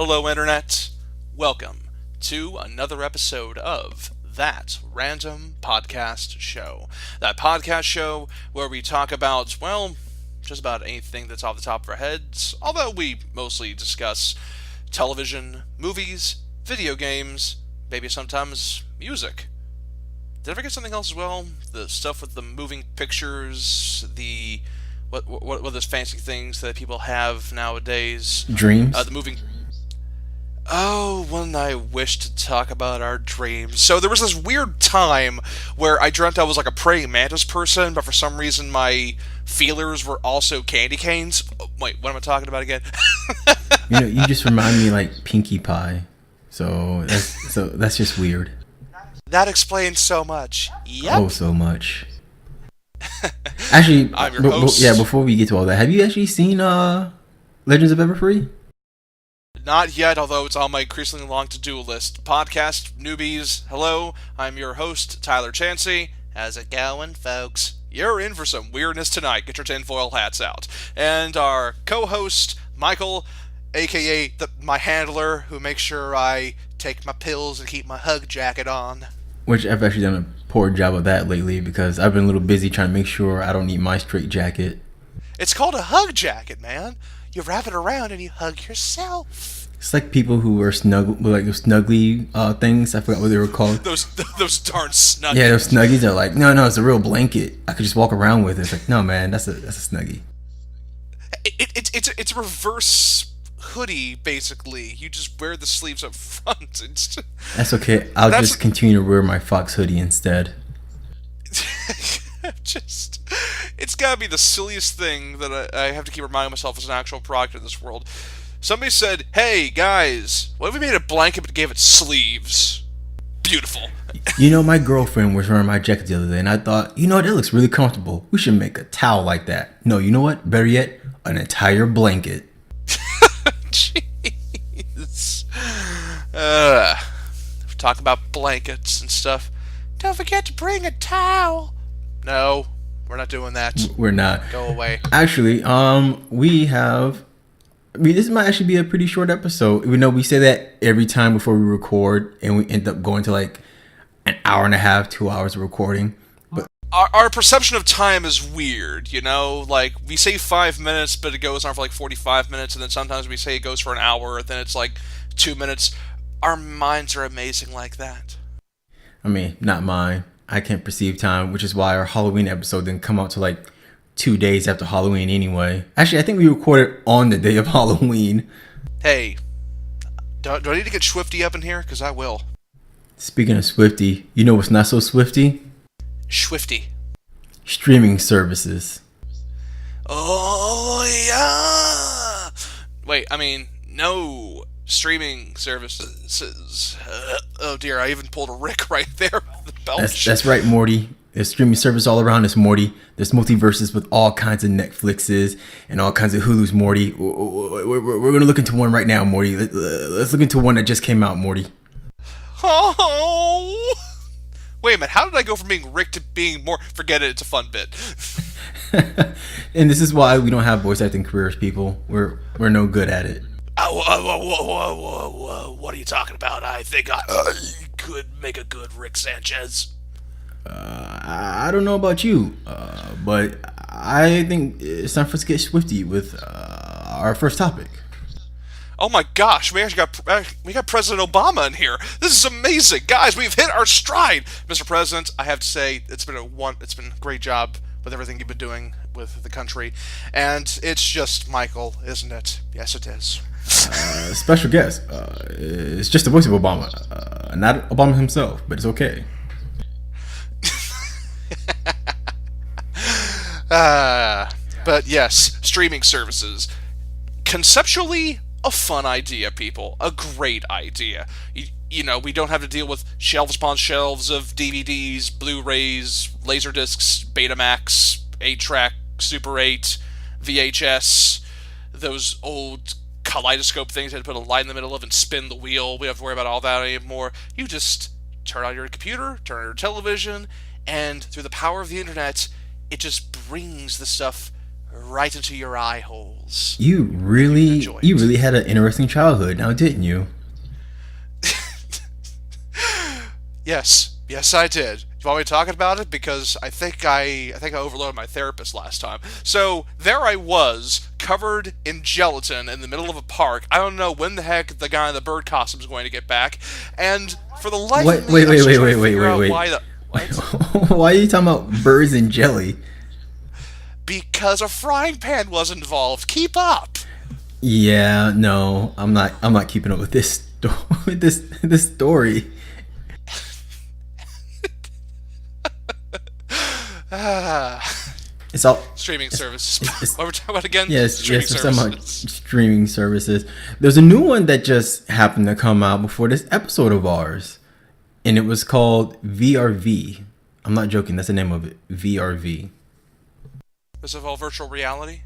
Hello, Internet. Welcome to another episode of That Random Podcast Show. That podcast show where we talk about, well, just about anything that's off the top of our heads, although we mostly discuss television, movies, video games, maybe sometimes music. Did I forget something else as well? The stuff with the moving pictures, the what are those fancy things that people have nowadays? Dreams? The moving. Oh, when I wish to talk about our dreams. So there was this weird time where I dreamt I was like a praying mantis person, but for some reason my feelers were also candy canes. Oh, wait, what am I talking about again? You just remind me like Pinkie Pie. So that's just weird. That explains so much. Yep. Oh, so much. Actually, I'm your host. before we get to all that, have you actually seen Legends of Everfree? Not yet, although it's on my increasingly long to-do list. Podcast newbies, hello, I'm your host, Tyler Chancey. How's it going, folks? You're in for some weirdness tonight. Get your tinfoil hats out. And our co-host, Michael, a.k.a. my handler, who makes sure I take my pills and keep my hug jacket on. Which I've actually done a poor job of that lately because I've been a little busy trying to make sure I don't need my straight jacket. It's called a hug jacket, man. You wrap it around and you hug yourself. It's like people who wear those snuggly things. I forgot what they were called. those darn snuggies. Yeah, those snuggies are like, no, it's a real blanket. I could just walk around with it. It's like, no, man, that's a snuggie. It's a reverse hoodie, basically. You just wear the sleeves up front. That's okay. I'll just continue to wear my Fox hoodie instead. It's gotta be the silliest thing that I have to keep reminding myself is an actual product in this world. Somebody said, hey, guys, what if we made a blanket but gave it sleeves? Beautiful. My girlfriend was wearing my jacket the other day, and I thought, that looks really comfortable. We should make a towel like that. No, you know what? Better yet, an entire blanket. Jeez. Talk about blankets and stuff. Don't forget to bring a towel. No, we're not doing that. We're not. Go away. Actually, this might actually be a pretty short episode. We know we say that every time before we record, and we end up going to like an hour and a half, 2 hours of recording. But our perception of time is weird, Like, we say 5 minutes, but it goes on for like 45 minutes, and then sometimes we say it goes for an hour, then it's like 2 minutes. Our minds are amazing like that. I mean, not mine. I can't perceive time, which is why our Halloween episode didn't come out till like 2 days after Halloween anyway. Actually, I think we recorded on the day of Halloween. Hey, do I need to get Swifty up in here? Because I will. Speaking of Swifty, you know what's not so Swifty? Swifty. Streaming services. Oh, yeah! Wait, no streaming services. Oh dear, I even pulled a Rick right there. The belch. That's right, Morty. There's streaming service all around us, Morty. There's multiverses with all kinds of Netflixes and all kinds of Hulus, Morty. We're going to look into one right now, Morty. Let's look into one that just came out, Morty. Oh! Wait a minute, how did I go from being Rick to being more... Forget it, it's a fun bit. And this is why we don't have voice acting careers, people. We're no good at it. What are you talking about? I think I could make a good Rick Sanchez. I don't know about you, but I think it's time for us to get swifty with our first topic. Oh my gosh, we got President Obama in here. This is amazing, guys. We've hit our stride, Mr. President. I have to say, it's been a great job with everything you've been doing with the country, and it's just Michael, isn't it? Yes, it is. Special guest. It's just the voice of Obama, not Obama himself, but it's okay. But yes, streaming services. Conceptually, a fun idea, people. A great idea. We don't have to deal with shelves upon shelves of DVDs, Blu-rays, Laserdiscs, Betamax, 8-track, Super 8, VHS, those old kaleidoscope things you had to put a light in the middle of and spin the wheel. We don't have to worry about all that anymore. You just turn on your computer, turn on your television, and through the power of the internet, it just brings the stuff right into your eye holes. You And you can really, enjoy you it. really had an interesting childhood, now didn't you? Yes, I did. Do you want me talking about it? Because I think I overloaded my therapist last time. So there I was, covered in gelatin in the middle of a park. I don't know when the heck the guy in the bird costume is going to get back, and for the life of Wait, me, wait, I'm wait, still wait, trying wait, to wait, figure wait, out wait. why the what? Why are you talking about birds and jelly? Because a frying pan was involved. Keep up. Yeah, no, I'm not. I'm not keeping up with this with this story. Ah, It's all. streaming It's, services. it's What we're talking about again? yes, Streaming yes. We're talking about services. streaming services. There's a new one that just happened to come out before this episode of ours, and it was called VRV. I'm not joking. That's the name of it. VRV. Does it involve virtual reality?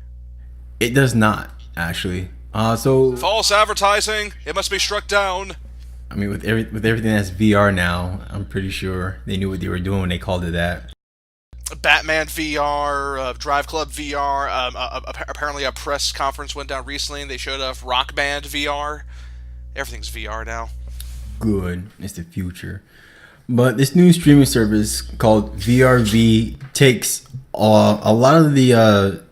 It does not actually. So False advertising. It must be struck down. I mean, with everything that's VR now, I'm pretty sure they knew what they were doing when they called it that. Batman VR, Drive Club VR. Apparently, a press conference went down recently, and they showed off Rock Band VR. Everything's VR now. Good, it's the future. But this new streaming service called VRV takes a lot of the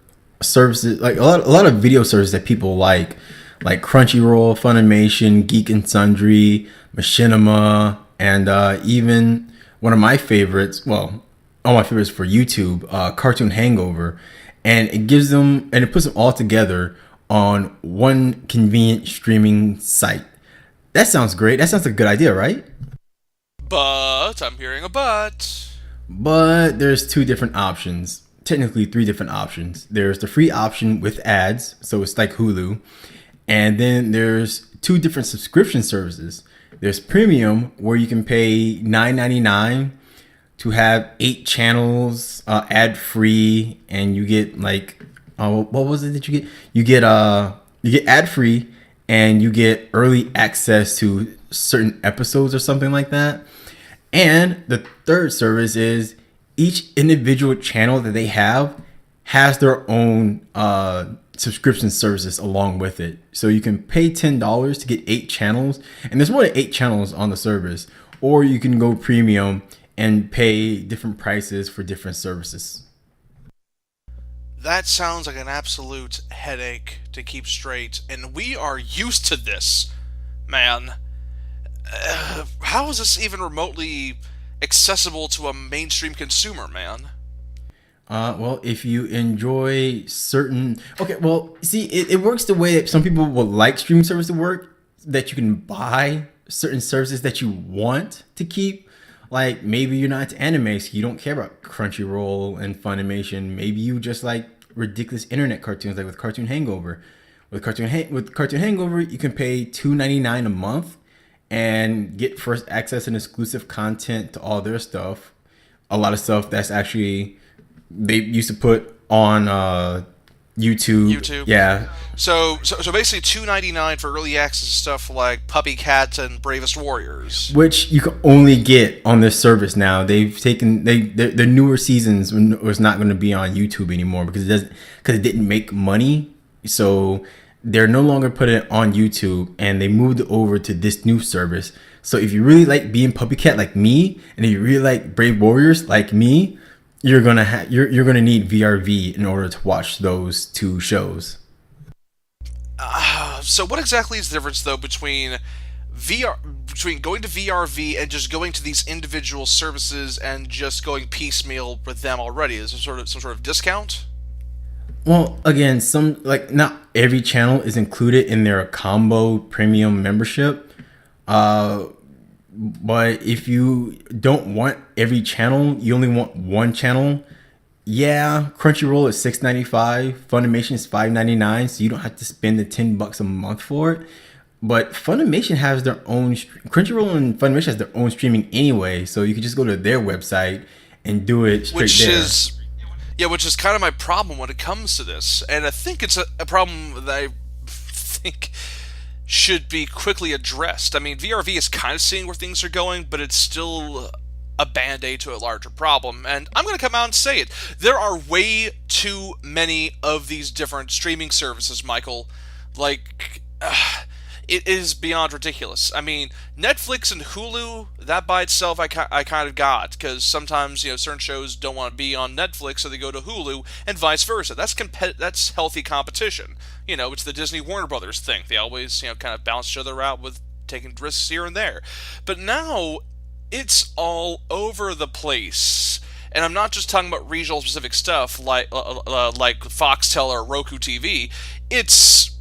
services, like a lot of video services that people like Crunchyroll, Funimation, Geek and Sundry, Machinima, and even one of my favorites. Well, all my favorites for YouTube, Cartoon Hangover, and it puts them all together on one convenient streaming site. That sounds great. That sounds like a good idea, right? But I'm hearing a but. But there's two different options. Technically, three different options. There's the free option with ads, so it's like Hulu. And then there's two different subscription services. There's premium, where you can pay $9.99 to have 8 channels ad free, and you get like what was it that you get? You get ad free, and you get early access to certain episodes or something like that. And the third service is each individual channel that they have has their own subscription services along with it. So you can pay $10 to get 8 channels, and there's more than 8 channels on the service. Or you can go premium and pay different prices for different services. That sounds like an absolute headache to keep straight, and we are used to this, man. How is this even remotely accessible to a mainstream consumer, man? Well, if you enjoy certain, okay, well, see, it works the way that some people would like streaming service to work, that you can buy certain services that you want to keep. Like maybe you're not into anime, so you don't care about Crunchyroll and Funimation. Maybe you just like ridiculous internet cartoons, like with Cartoon Hangover. With Cartoon Hangover, you can pay $2.99 a month and get first access and exclusive content to all their stuff. A lot of stuff that's actually they used to put on YouTube. YouTube. Yeah. So basically $2.99 for early access stuff like Puppy Cat and Bravest Warriors. Which you can only get on this service now. They've taken the newer seasons was not going to be on YouTube anymore because it didn't make money. So they're no longer putting it on YouTube, and they moved it over to this new service. So if you really like being Puppy Cat like me, and if you really like Brave Warriors like me, you're gonna need VRV in order to watch those two shows. So what exactly is the difference though between going to VRV and just going to these individual services and just going piecemeal with them already? Is there some sort of discount? Well, again, not every channel is included in their combo premium membership. But if you don't want every channel, you only want one channel. Yeah, Crunchyroll is $6.95, Funimation is $5.99, so you don't have to spend the $10 a month for it. But Funimation has their own Crunchyroll, and Funimation has their own streaming anyway, so you can just go to their website and do it straight there. Which is kind of my problem when it comes to this, and I think it's a problem that I think should be quickly addressed. I mean, VRV is kind of seeing where things are going, but it's still a band-aid to a larger problem. And I'm going to come out and say it. There are way too many of these different streaming services, Michael. Like, it is beyond ridiculous. I mean, Netflix and Hulu, that by itself I kind of got, because sometimes, certain shows don't want to be on Netflix, so they go to Hulu, and vice versa. That's healthy competition. It's the Disney Warner Brothers thing. They always, kind of balance each other out with taking risks here and there. But now, it's all over the place. And I'm not just talking about regional specific stuff like Foxtel or Roku TV. It's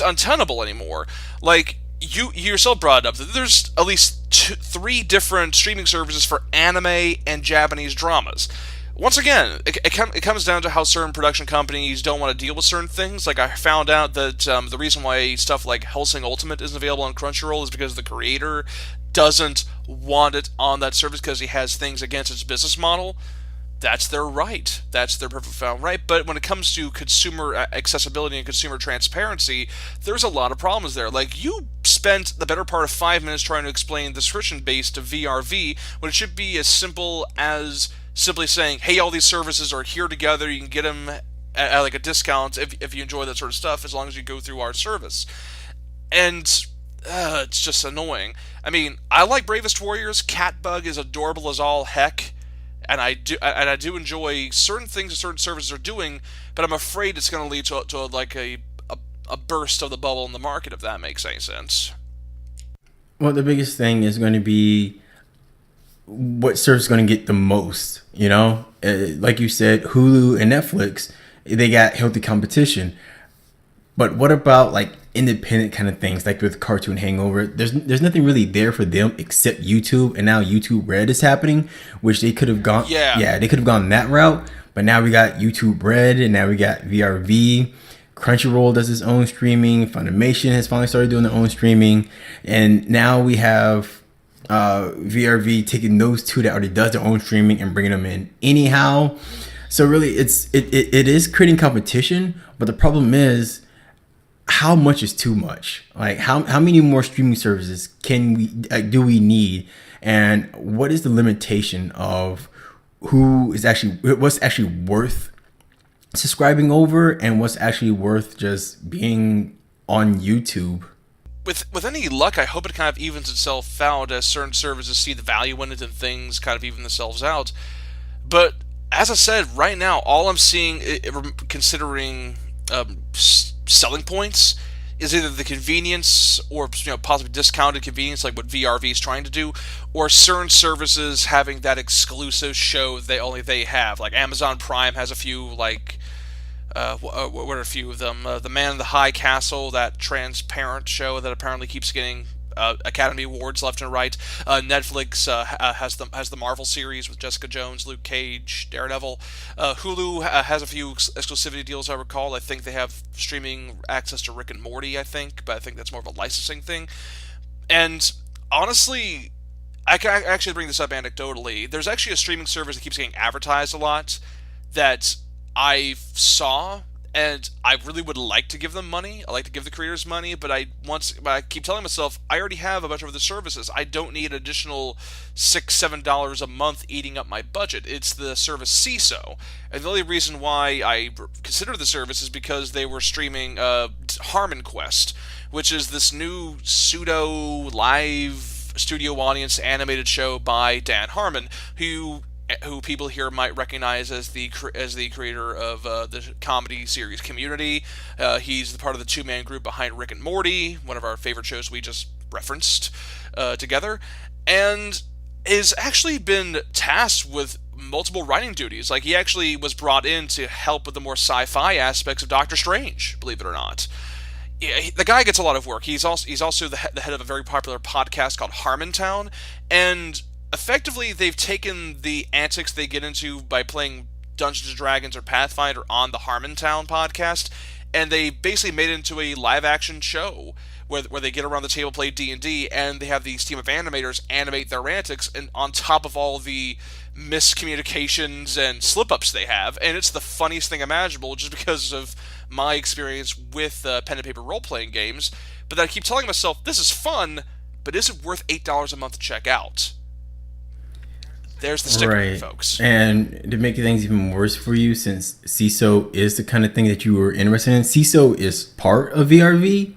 untenable anymore. Like, you yourself brought it up that there's at least three different streaming services for anime and Japanese dramas. Once again, it comes down to how certain production companies don't want to deal with certain things. Like, I found out that the reason why stuff like Hellsing Ultimate isn't available on Crunchyroll is because the creator doesn't want it on that service because he has things against its business model. That's their right. That's their perfect found right. But when it comes to consumer accessibility and consumer transparency, there's a lot of problems there. Like, you spent the better part of 5 minutes trying to explain the subscription base to VRV when it should be as simple as simply saying, hey, all these services are here together. You can get them at like a discount if you enjoy that sort of stuff, as long as you go through our service. And it's just annoying. I mean, I like Bravest Warriors. Catbug is adorable as all heck. And I do enjoy certain things that certain services are doing, but I'm afraid it's going to lead to like a burst of the bubble in the market, if that makes any sense. Well, the biggest thing is going to be what service is going to get the most. Like you said, Hulu and Netflix, they got healthy competition. But what about like independent kind of things, like with Cartoon Hangover? There's nothing really there for them except YouTube, and now YouTube Red is happening, which they could have gone. Yeah, they could have gone that route. But now we got YouTube Red, and now we got VRV. Crunchyroll does its own streaming. Funimation has finally started doing their own streaming, and now we have VRV taking those two that already does their own streaming and bringing them in anyhow. So really, it is creating competition, but the problem is, how much is too much? Like, how many more streaming services do we need, and what is the limitation of what's actually worth subscribing over and what's actually worth just being on YouTube? With any luck, I hope it kind of evens itself out as certain services see the value in it and things kind of even themselves out. But as I said, right now, all I'm seeing, considering selling points, is either the convenience or possibly discounted convenience, like what VRV is trying to do, or certain services having that exclusive show they have. Like Amazon Prime has a few, like what are a few of them? The Man in the High Castle, that transparent show that apparently keeps getting Academy Awards left and right. Netflix has the Marvel series with Jessica Jones, Luke Cage, Daredevil. Hulu has a few exclusivity deals, I recall. I think they have streaming access to Rick and Morty, I think, but I think that's more of a licensing thing. And honestly, I can actually bring this up anecdotally. There's actually a streaming service that keeps getting advertised a lot that I saw, and I really would like to give them money. I like to give the creators money, but I keep telling myself, I already have a bunch of other services. I don't need an additional $6-7 a month eating up my budget. It's the service CISO. And the only reason why I consider the service is because they were streaming Harmon Quest, which is this new pseudo live studio audience animated show by Dan Harmon, who people here might recognize as the creator of the comedy series Community. He's the part of the two-man group behind Rick and Morty, one of our favorite shows we just referenced together, and has actually been tasked with multiple writing duties. Like, he actually was brought in to help with the more sci-fi aspects of Doctor Strange, believe it or not. Yeah, the guy gets a lot of work. He's also the head of a very popular podcast called Harmontown, and effectively, they've taken the antics they get into by playing Dungeons & Dragons or Pathfinder on the Harmontown podcast, and they basically made it into a live-action show where they get around the table, play D&D, and they have these team of animators animate their antics, and on top of all the miscommunications and slip-ups they have, and it's the funniest thing imaginable, just because of my experience with pen and paper role-playing games. But I keep telling myself, this is fun, but is it worth $8 a month to check out? There's the sticker, Right. folks. And to make things even worse for you, since CISO is the kind of thing that you were interested in, CISO is part of VRV,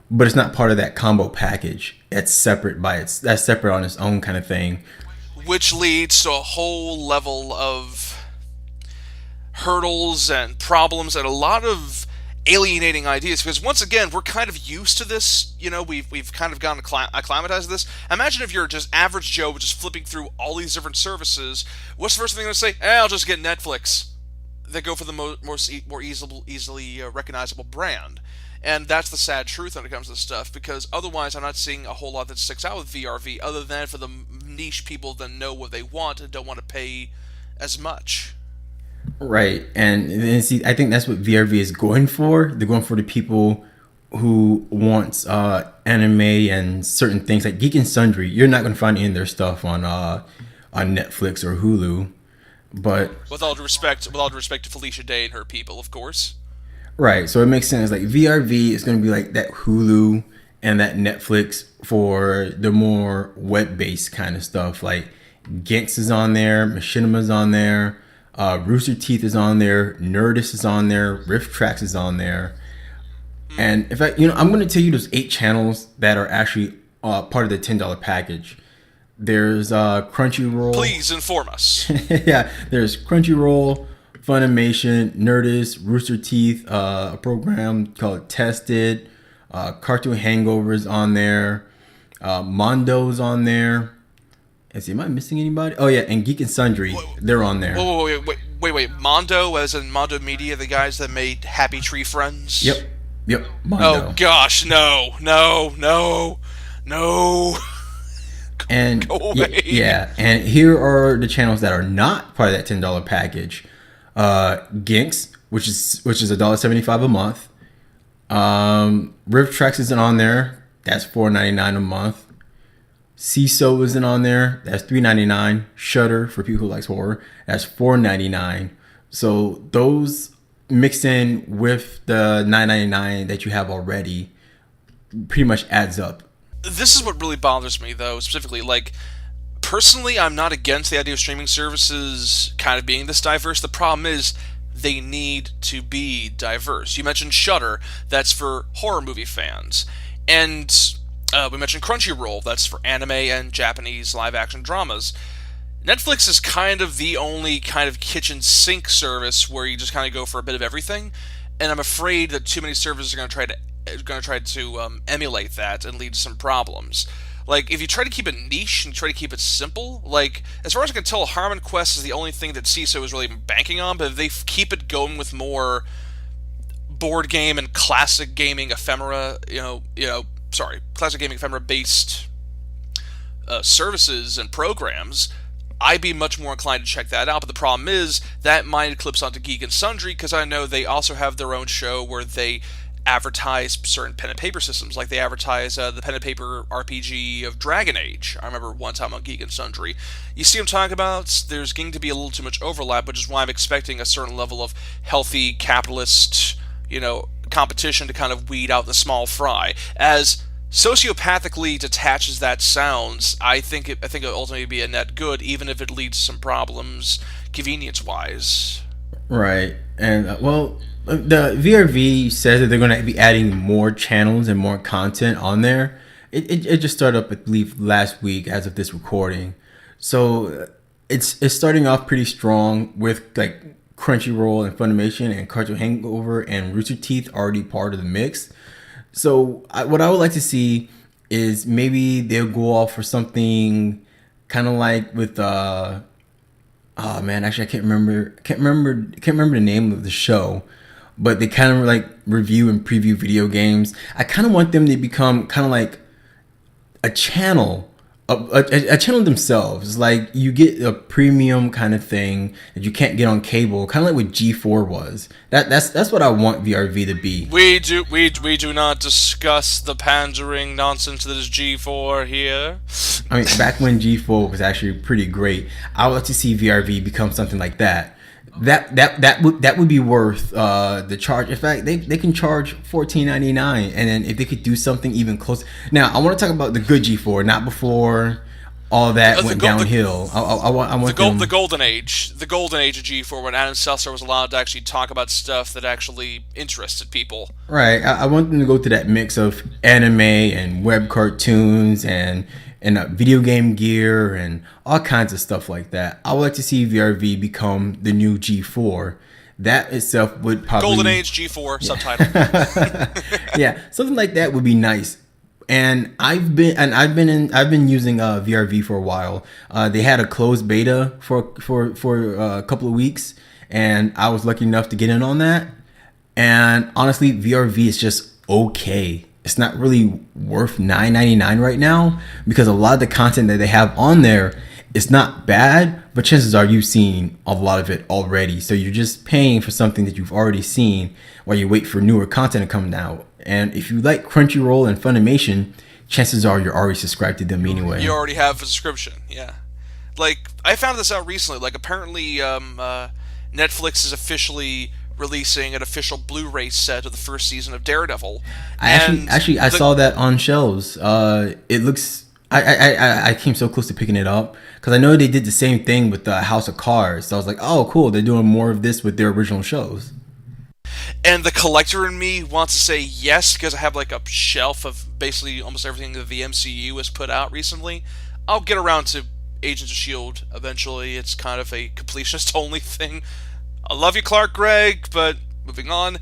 but it's not part of that combo package. That's separate on its own kind of thing. Which leads to a whole level of hurdles and problems and a lot of alienating ideas, because once again we're kind of used to this. We've kind of gotten acclimatized to this. Imagine if you're just average Joe just flipping through all these different services. What's the first thing they're going to say? I'll just get Netflix. They go for the more easily recognizable brand. And that's the sad truth when it comes to this stuff, because otherwise I'm not seeing a whole lot that sticks out with VRV other than for the niche people that know what they want and don't want to pay as much. Right. And then see, I think that's what VRV is going for. They're going for the people who wants anime and certain things like Geek and Sundry. You're not going to find any of their stuff on Netflix or Hulu. But with all due respect to Felicia Day and her people, of course. Right, so it makes sense. Like VRV is going to be like that Hulu and that Netflix for the more web-based kind of stuff. Like Ginx is on there, Machinima's on there, Rooster Teeth is on there, Nerdist is on there, Rift Tracks is on there. And in fact, I'm going to tell you those 8 channels that are actually part of the $10 package. There's Crunchyroll. Please inform us. Yeah, there's Crunchyroll, Funimation, Nerdist, Rooster Teeth, a program called Tested, Cartoon Hangovers on there, Mondo's on there. Let's see, am I missing anybody? Oh yeah, and Geek and Sundry, they're on there. Wait. Mondo, as in Mondo Media, the guys that made Happy Tree Friends? Yep, Mondo. Oh gosh, no. And Go away. Yeah, and here are the channels that are not part of that $10 package. Ginx, which is $1.75 a month. Rift Tracks isn't on there. That's $4.99 a month. CISO isn't on there. That's $3.99. Shudder, for people who likes horror, that's $4.99. So those mixed in with the $9.99 that you have already pretty much adds up. This is what really bothers me, though, specifically. Like, personally, I'm not against the idea of streaming services kind of being this diverse. The problem is they need to be diverse. You mentioned Shudder, that's for horror movie fans. And we mentioned Crunchyroll, that's for anime and Japanese live-action dramas. Netflix is kind of the only kind of kitchen sink service where you just kind of go for a bit of everything. And I'm afraid that too many services are going to try to emulate that and lead to some problems. Like, if you try to keep it niche and try to keep it simple, like, as far as I can tell, Harmon Quest is the only thing that CISO is really banking on, but if they keep it going with more board game and classic gaming ephemera, classic gaming ephemera-based services and programs, I'd be much more inclined to check that out. But the problem is, that might eclipse onto Geek and Sundry, because I know they also have their own show where they advertise certain pen and paper systems, like they advertise the pen and paper RPG of Dragon Age. I remember one time on Geek and Sundry. You see what I'm talking about? There's going to be a little too much overlap, which is why I'm expecting a certain level of healthy capitalist, competition to kind of weed out the small fry. As sociopathically detached as that sounds, I think it'll ultimately be a net good, even if it leads to some problems convenience-wise. Right, and the VRV says that they're going to be adding more channels and more content on there. It just started up, I believe, last week as of this recording. So it's starting off pretty strong with like Crunchyroll and Funimation and Cartoon Hangover and Rooster Teeth already part of the mix. So what I would like to see is maybe they'll go off for something kind of like with oh man, actually I can't remember the name of the show. But they kind of like review and preview video games. I kind of want them to become kind of like a channel, a channel themselves. Like you get a premium kind of thing that you can't get on cable, kind of like what G4 was. That's what I want VRV to be. We do not discuss the pandering nonsense that is G4 here. I mean, back when G4 was actually pretty great, I would like to see VRV become something like that. That would be worth the charge. In fact, they can charge $14.99, and then if they could do something even close. Now, I want to talk about the good G4, not before all that The, went go- the, downhill. I the, want gold, them. the golden age, the golden age of G4, when Adam Seltzer was allowed to actually talk about stuff that actually interested people. Right. I want them to go to that mix of anime and web cartoons and video game gear and all kinds of stuff like that. I would like to see VRV become the new G4. That itself would probably Golden Age G4 subtitle. yeah, something like that would be nice. And I've been using VRV for a while. They had a closed beta for a couple of weeks, and I was lucky enough to get in on that. And honestly, VRV is just okay. It's not really worth $9.99 right now because a lot of the content that they have on there is not bad, but chances are you've seen a lot of it already. So you're just paying for something that you've already seen while you wait for newer content to come out. And if you like Crunchyroll and Funimation, chances are you're already subscribed to them anyway. You already have a subscription, yeah. Like, I found this out recently. Like, apparently, Netflix is officially releasing an official Blu-ray set of the first season of Daredevil. I saw that on shelves. It looks. I came so close to picking it up because I know they did the same thing with the House of Cards. So I was like, oh, cool. They're doing more of this with their original shows. And the collector in me wants to say yes because I have like a shelf of basically almost everything that the MCU has put out recently. I'll get around to Agents of S.H.I.E.L.D. eventually. It's kind of a completionist only thing. I love you, Clark Gregg, but moving on.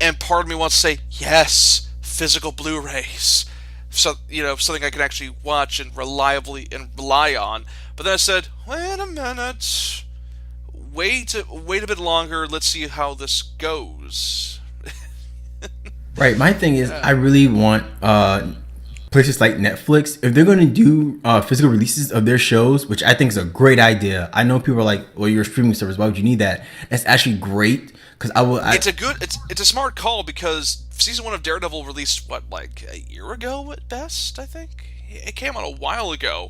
And part of me wants to say yes, physical Blu-rays. So, something I can actually watch and reliably and rely on. But then I said, wait a minute. Wait a bit longer. Let's see how this goes. Right. My thing is, I really want places like Netflix, if they're going to do physical releases of their shows, which I think is a great idea. I know people are like, well, you're a streaming service. Why would you need that? That's actually great. Because it's a smart call because season 1 of Daredevil released like a year ago at best. I think it came out a while ago,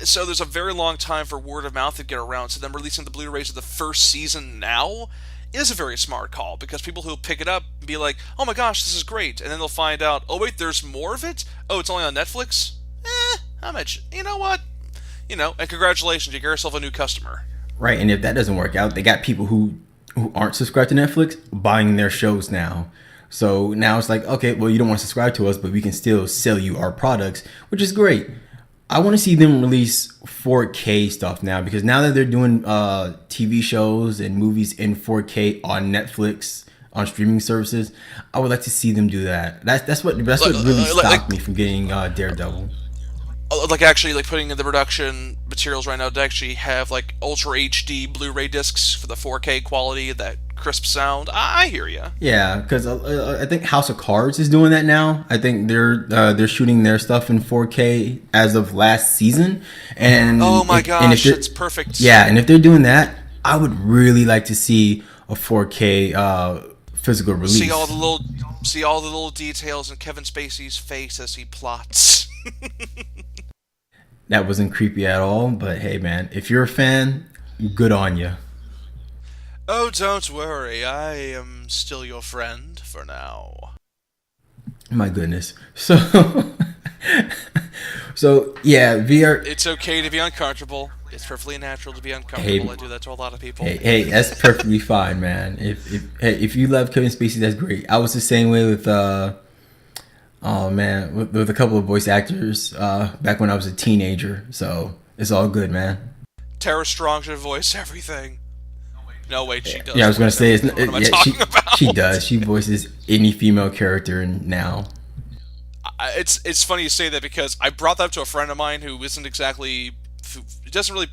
so there's a very long time for word of mouth to get around. So them releasing the Blu-rays of the first season now is a very smart call because people who pick it up and be like, oh my gosh, this is great, and then they'll find out, oh wait, there's more of it. Oh, it's only on Netflix. How much? You know what? And congratulations, you got yourself a new customer. Right, and if that doesn't work out, they got people who aren't subscribed to Netflix buying their shows now. So now it's like, okay, well, you don't want to subscribe to us, but we can still sell you our products, which is great. I want to see them release 4K stuff now because now that they're doing TV shows and movies in 4K on Netflix, on streaming services, I would like to see them do that. That's what really stopped me from getting Daredevil. Like actually like putting in the production materials right now to actually have like Ultra HD Blu-ray discs for the 4K quality, that crisp sound. I hear you. Yeah, because I think House of Cards is doing that now. I think they're shooting their stuff in 4K as of last season. And oh my gosh, it's perfect. Yeah, and if they're doing that, I would really like to see a 4K physical release. See all the little details in Kevin Spacey's face as he plots. That wasn't creepy at all, but hey man, if you're a fan, good on you. Oh, don't worry, I am still your friend for now. My goodness. So yeah, VR. It's okay to be uncomfortable. It's perfectly natural to be uncomfortable. I do that to a lot of people. Hey, that's perfectly fine, man. If you love Kevin Spacey, that's great. I was the same way with with a couple of voice actors back when I was a teenager. So it's all good, man. Tara Strong should voice everything. No, wait, she does. Yeah, I was gonna say she does. She voices any female character now. It's funny you say that because I brought that up to a friend of mine who isn't exactly,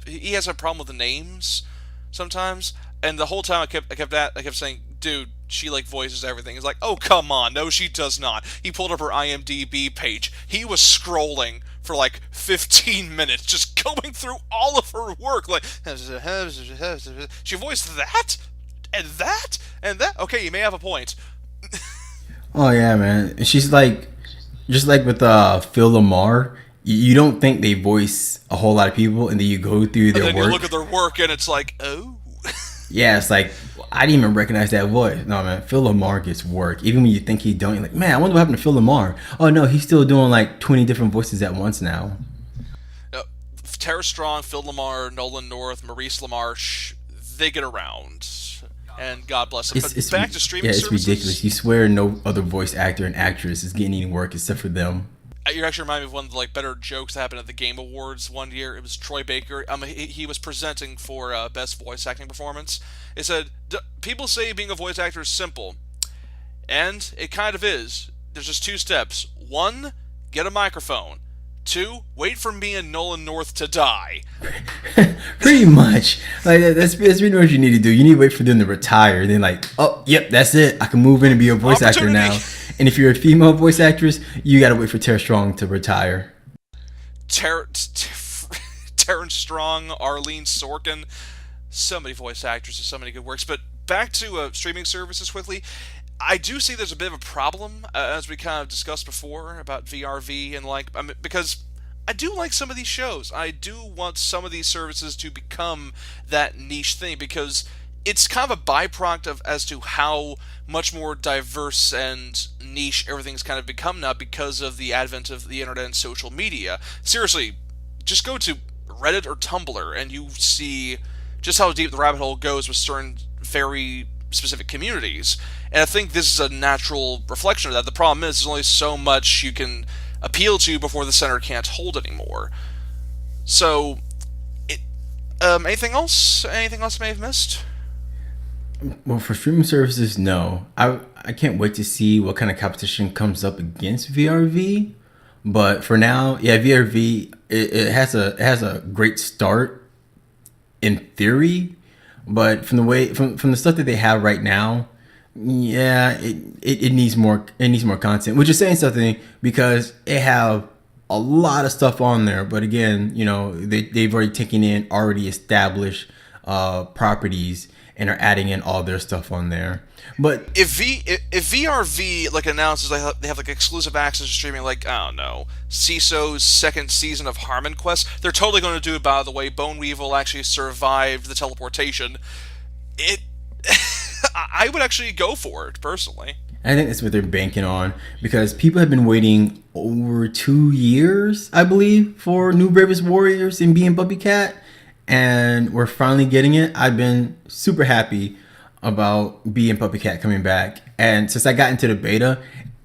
he has a problem with the names sometimes, and the whole time I kept saying, dude, she like voices everything. He's like, oh come on, no she does not. He pulled up her IMDb page. He was scrolling for like 15 minutes, just going through all of her work. Like, she voiced that and that and that. Okay, you may have a point. Oh yeah, man. She's like, just like with Phil Lamar. You don't think they voice a whole lot of people, and then you go through their work. And then you look at their work, and it's like, oh. Yeah, it's like, I didn't even recognize that voice. No, man, Phil Lamar gets work. Even when you think he don't, you're like, man, I wonder what happened to Phil Lamar. Oh, no, he's still doing like 20 different voices at once now. Tara Strong, Phil Lamar, Nolan North, Maurice LaMarche, they get around. And God bless them. But back to streaming it's services. ridiculous. You swear no other voice actor and actress is getting any work except for them. You actually remind me of one of the better jokes that happened at the Game Awards one year. It was Troy Baker. He was presenting for Best Voice Acting Performance. It said, people say being a voice actor is simple. And it kind of is. There's just 2 steps. 1, get a microphone. 2, wait for me and Nolan North to die. Pretty much. That's pretty much what you need to do. You need to wait for them to retire. And then oh, yep, that's it. I can move in and be a voice actor now. And if you're a female voice actress, you got to wait for Tara Strong to retire. Terrence Strong, Arlene Sorkin, so many voice actresses, so many good works. But back to streaming services quickly. I do see there's a bit of a problem, as we kind of discussed before, about VRV and because I do like some of these shows. I do want some of these services to become that niche thing, because it's kind of a byproduct of as to how much more diverse and niche everything's kind of become now because of the advent of the internet and social media. Seriously, just go to Reddit or Tumblr and you see just how deep the rabbit hole goes with certain very specific communities. And I think this is a natural reflection of that. The problem is there's only so much you can appeal to before the center can't hold anymore. So, anything else? Anything else I may have missed? Well, for streaming services, no. I can't wait to see what kind of competition comes up against VRV. But for now, yeah, VRV it has a great start in theory, but from the stuff that they have right now, yeah, it needs more content, which is saying something because they have a lot of stuff on there. But again, they've already taken in already established properties and are adding in all their stuff on there. But if VRV announces they have exclusive access to streaming, I don't know, CISO's second season of Harmon Quest, they're totally going to do it. By the way, Bone Weevil actually survived the teleportation. I would actually go for it personally. I think that's what they're banking on, because people have been waiting over 2 years, I believe, for New Bravest Warriors and Being Puppy Cat, and we're finally getting it. I've been super happy about Being Puppy Cat coming back, and since I got into the beta,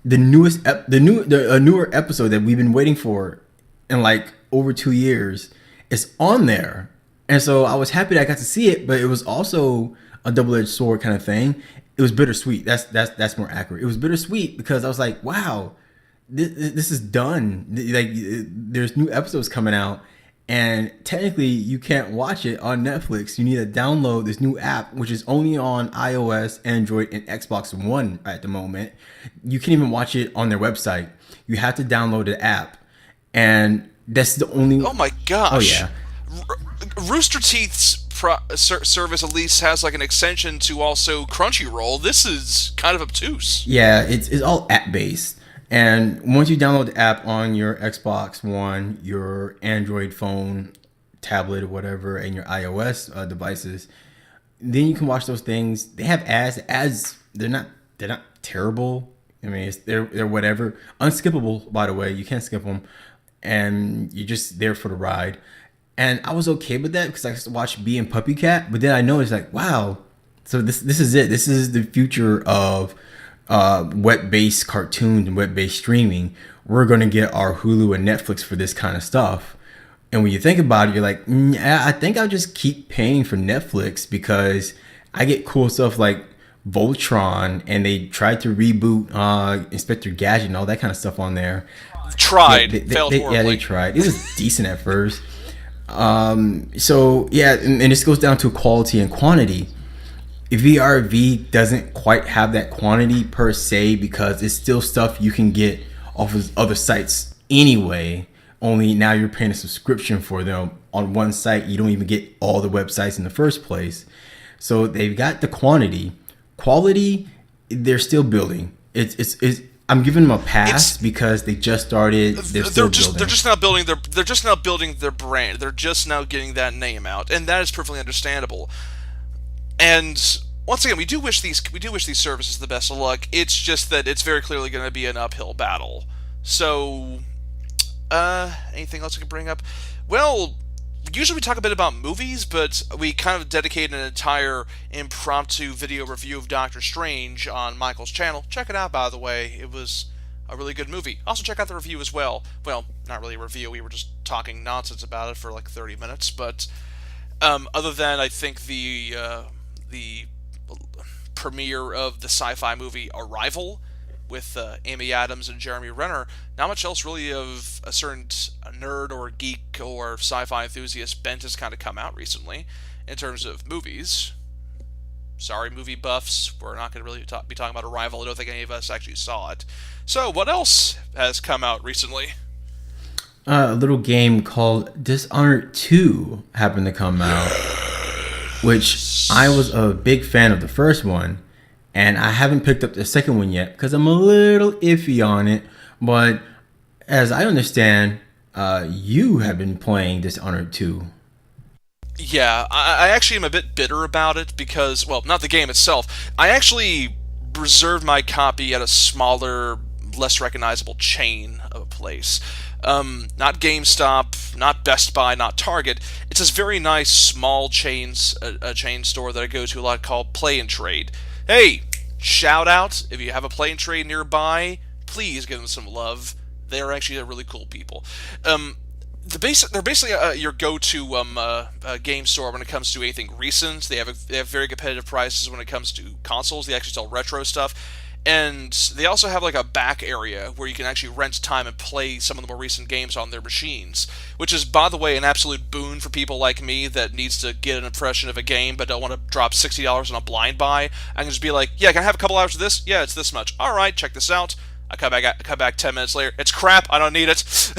the newer episode that we've been waiting for in over 2 years is on there, and so I was happy that I got to see it. But it was also a double-edged sword kind of thing. It was bittersweet. That's more accurate. It was bittersweet because I was like, wow, this is done. There's new episodes coming out, and technically you can't watch it on Netflix. You need to download this new app, which is only on iOS, Android, and Xbox One at the moment. You can't even watch it on their website. You have to download the app, and that's the only. Oh my gosh! Oh yeah. Rooster Teeth's service at least has an extension to also Crunchyroll. This is kind of obtuse. Yeah, it's all app based, and once you download the app on your Xbox One, your Android phone, tablet, or whatever, and your iOS devices, then you can watch those things. They have ads. Ads, they're not terrible. I mean, they're whatever. Unskippable, by the way. You can't skip them, and you're just there for the ride. And I was okay with that because I watched Being Puppy Cat, but then I noticed wow, so this is it. This is the future of web-based cartoons and web-based streaming. We're gonna get our Hulu and Netflix for this kind of stuff. And when you think about it, you're like, I think I'll just keep paying for Netflix because I get cool stuff like Voltron, and they tried to reboot Inspector Gadget and all that kind of stuff on there. Failed horribly. Yeah, they tried. It was decent at first. So yeah, and this goes down to quality and quantity. VRV doesn't quite have that quantity per se because it's still stuff you can get off of other sites anyway. Only now you're paying a subscription for them on one site. You don't even get all the websites in the first place. So they've got the quantity. Quality, they're still building. I'm giving them a pass because they just started. They're just now building their brand. They're just now getting that name out, and that is perfectly understandable. And once again, we do wish these services the best of luck. It's just that it's very clearly going to be an uphill battle. So, anything else I can bring up? Well, usually we talk a bit about movies, but we kind of dedicated an entire impromptu video review of Doctor Strange on Michael's channel. Check it out, by the way. It was a really good movie. Also, check out the review as well. Well, not really a review. We were just talking nonsense about it for like 30 minutes. But other than, I think, the premiere of the sci-fi movie Arrival with Amy Adams and Jeremy Renner, not much else really of a certain nerd or geek or sci-fi enthusiast bent has kind of come out recently in terms of movies. Sorry, movie buffs, we're not going to really be talking about Arrival. I don't think any of us actually saw it. So, what else has come out recently? A little game called Dishonored 2 happened to come out, which I was a big fan of the first one, and I haven't picked up the second one yet because I'm a little iffy on it. But as I understand, you have been playing Dishonored 2. Yeah, I actually am a bit bitter about it because, well, not the game itself. I actually reserved my copy at a smaller, less recognizable chain of a place. Not GameStop, not Best Buy, not Target. It's this very nice small a chain store that I go to a lot called Play and Trade. Hey, shout out if you have a Play and Trade nearby, please give them some love. They're actually really cool people. They're basically your go-to game store when it comes to anything recent. They have very competitive prices when it comes to consoles. They actually sell retro stuff, and they also have like a back area where you can actually rent time and play some of the more recent games on their machines. Which is, by the way, an absolute boon for people like me that needs to get an impression of a game but don't want to drop $60 on a blind buy. I can just be like, yeah, can I have a couple hours of this? Yeah, it's this much. All right, check this out. I come back 10 minutes later. It's crap. I don't need it.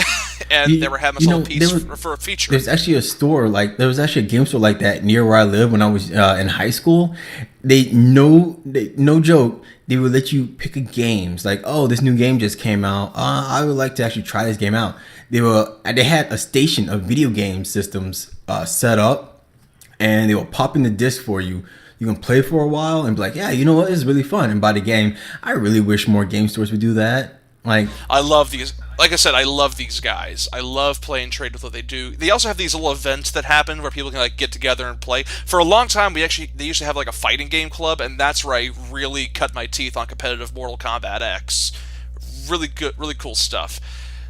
And they were having myself a piece for a feature. There's actually a store there was actually a game store like that near where I live when I was in high school. No joke, they would let you pick a games like, oh, this new game just came out. I would like to actually try this game out. They had a station of video game systems set up, and they will pop in the disc for you. You can play for a while and be like, yeah, you know what, this is really fun, and buy the game. I really wish more game stores would do that. I love these. Like I said, I love these guys. I love Play and Trade with what they do. They also have these little events that happen where people can like get together and play. For a long time, they used to have like a fighting game club, and that's where I really cut my teeth on competitive Mortal Kombat X. Really good, really cool stuff.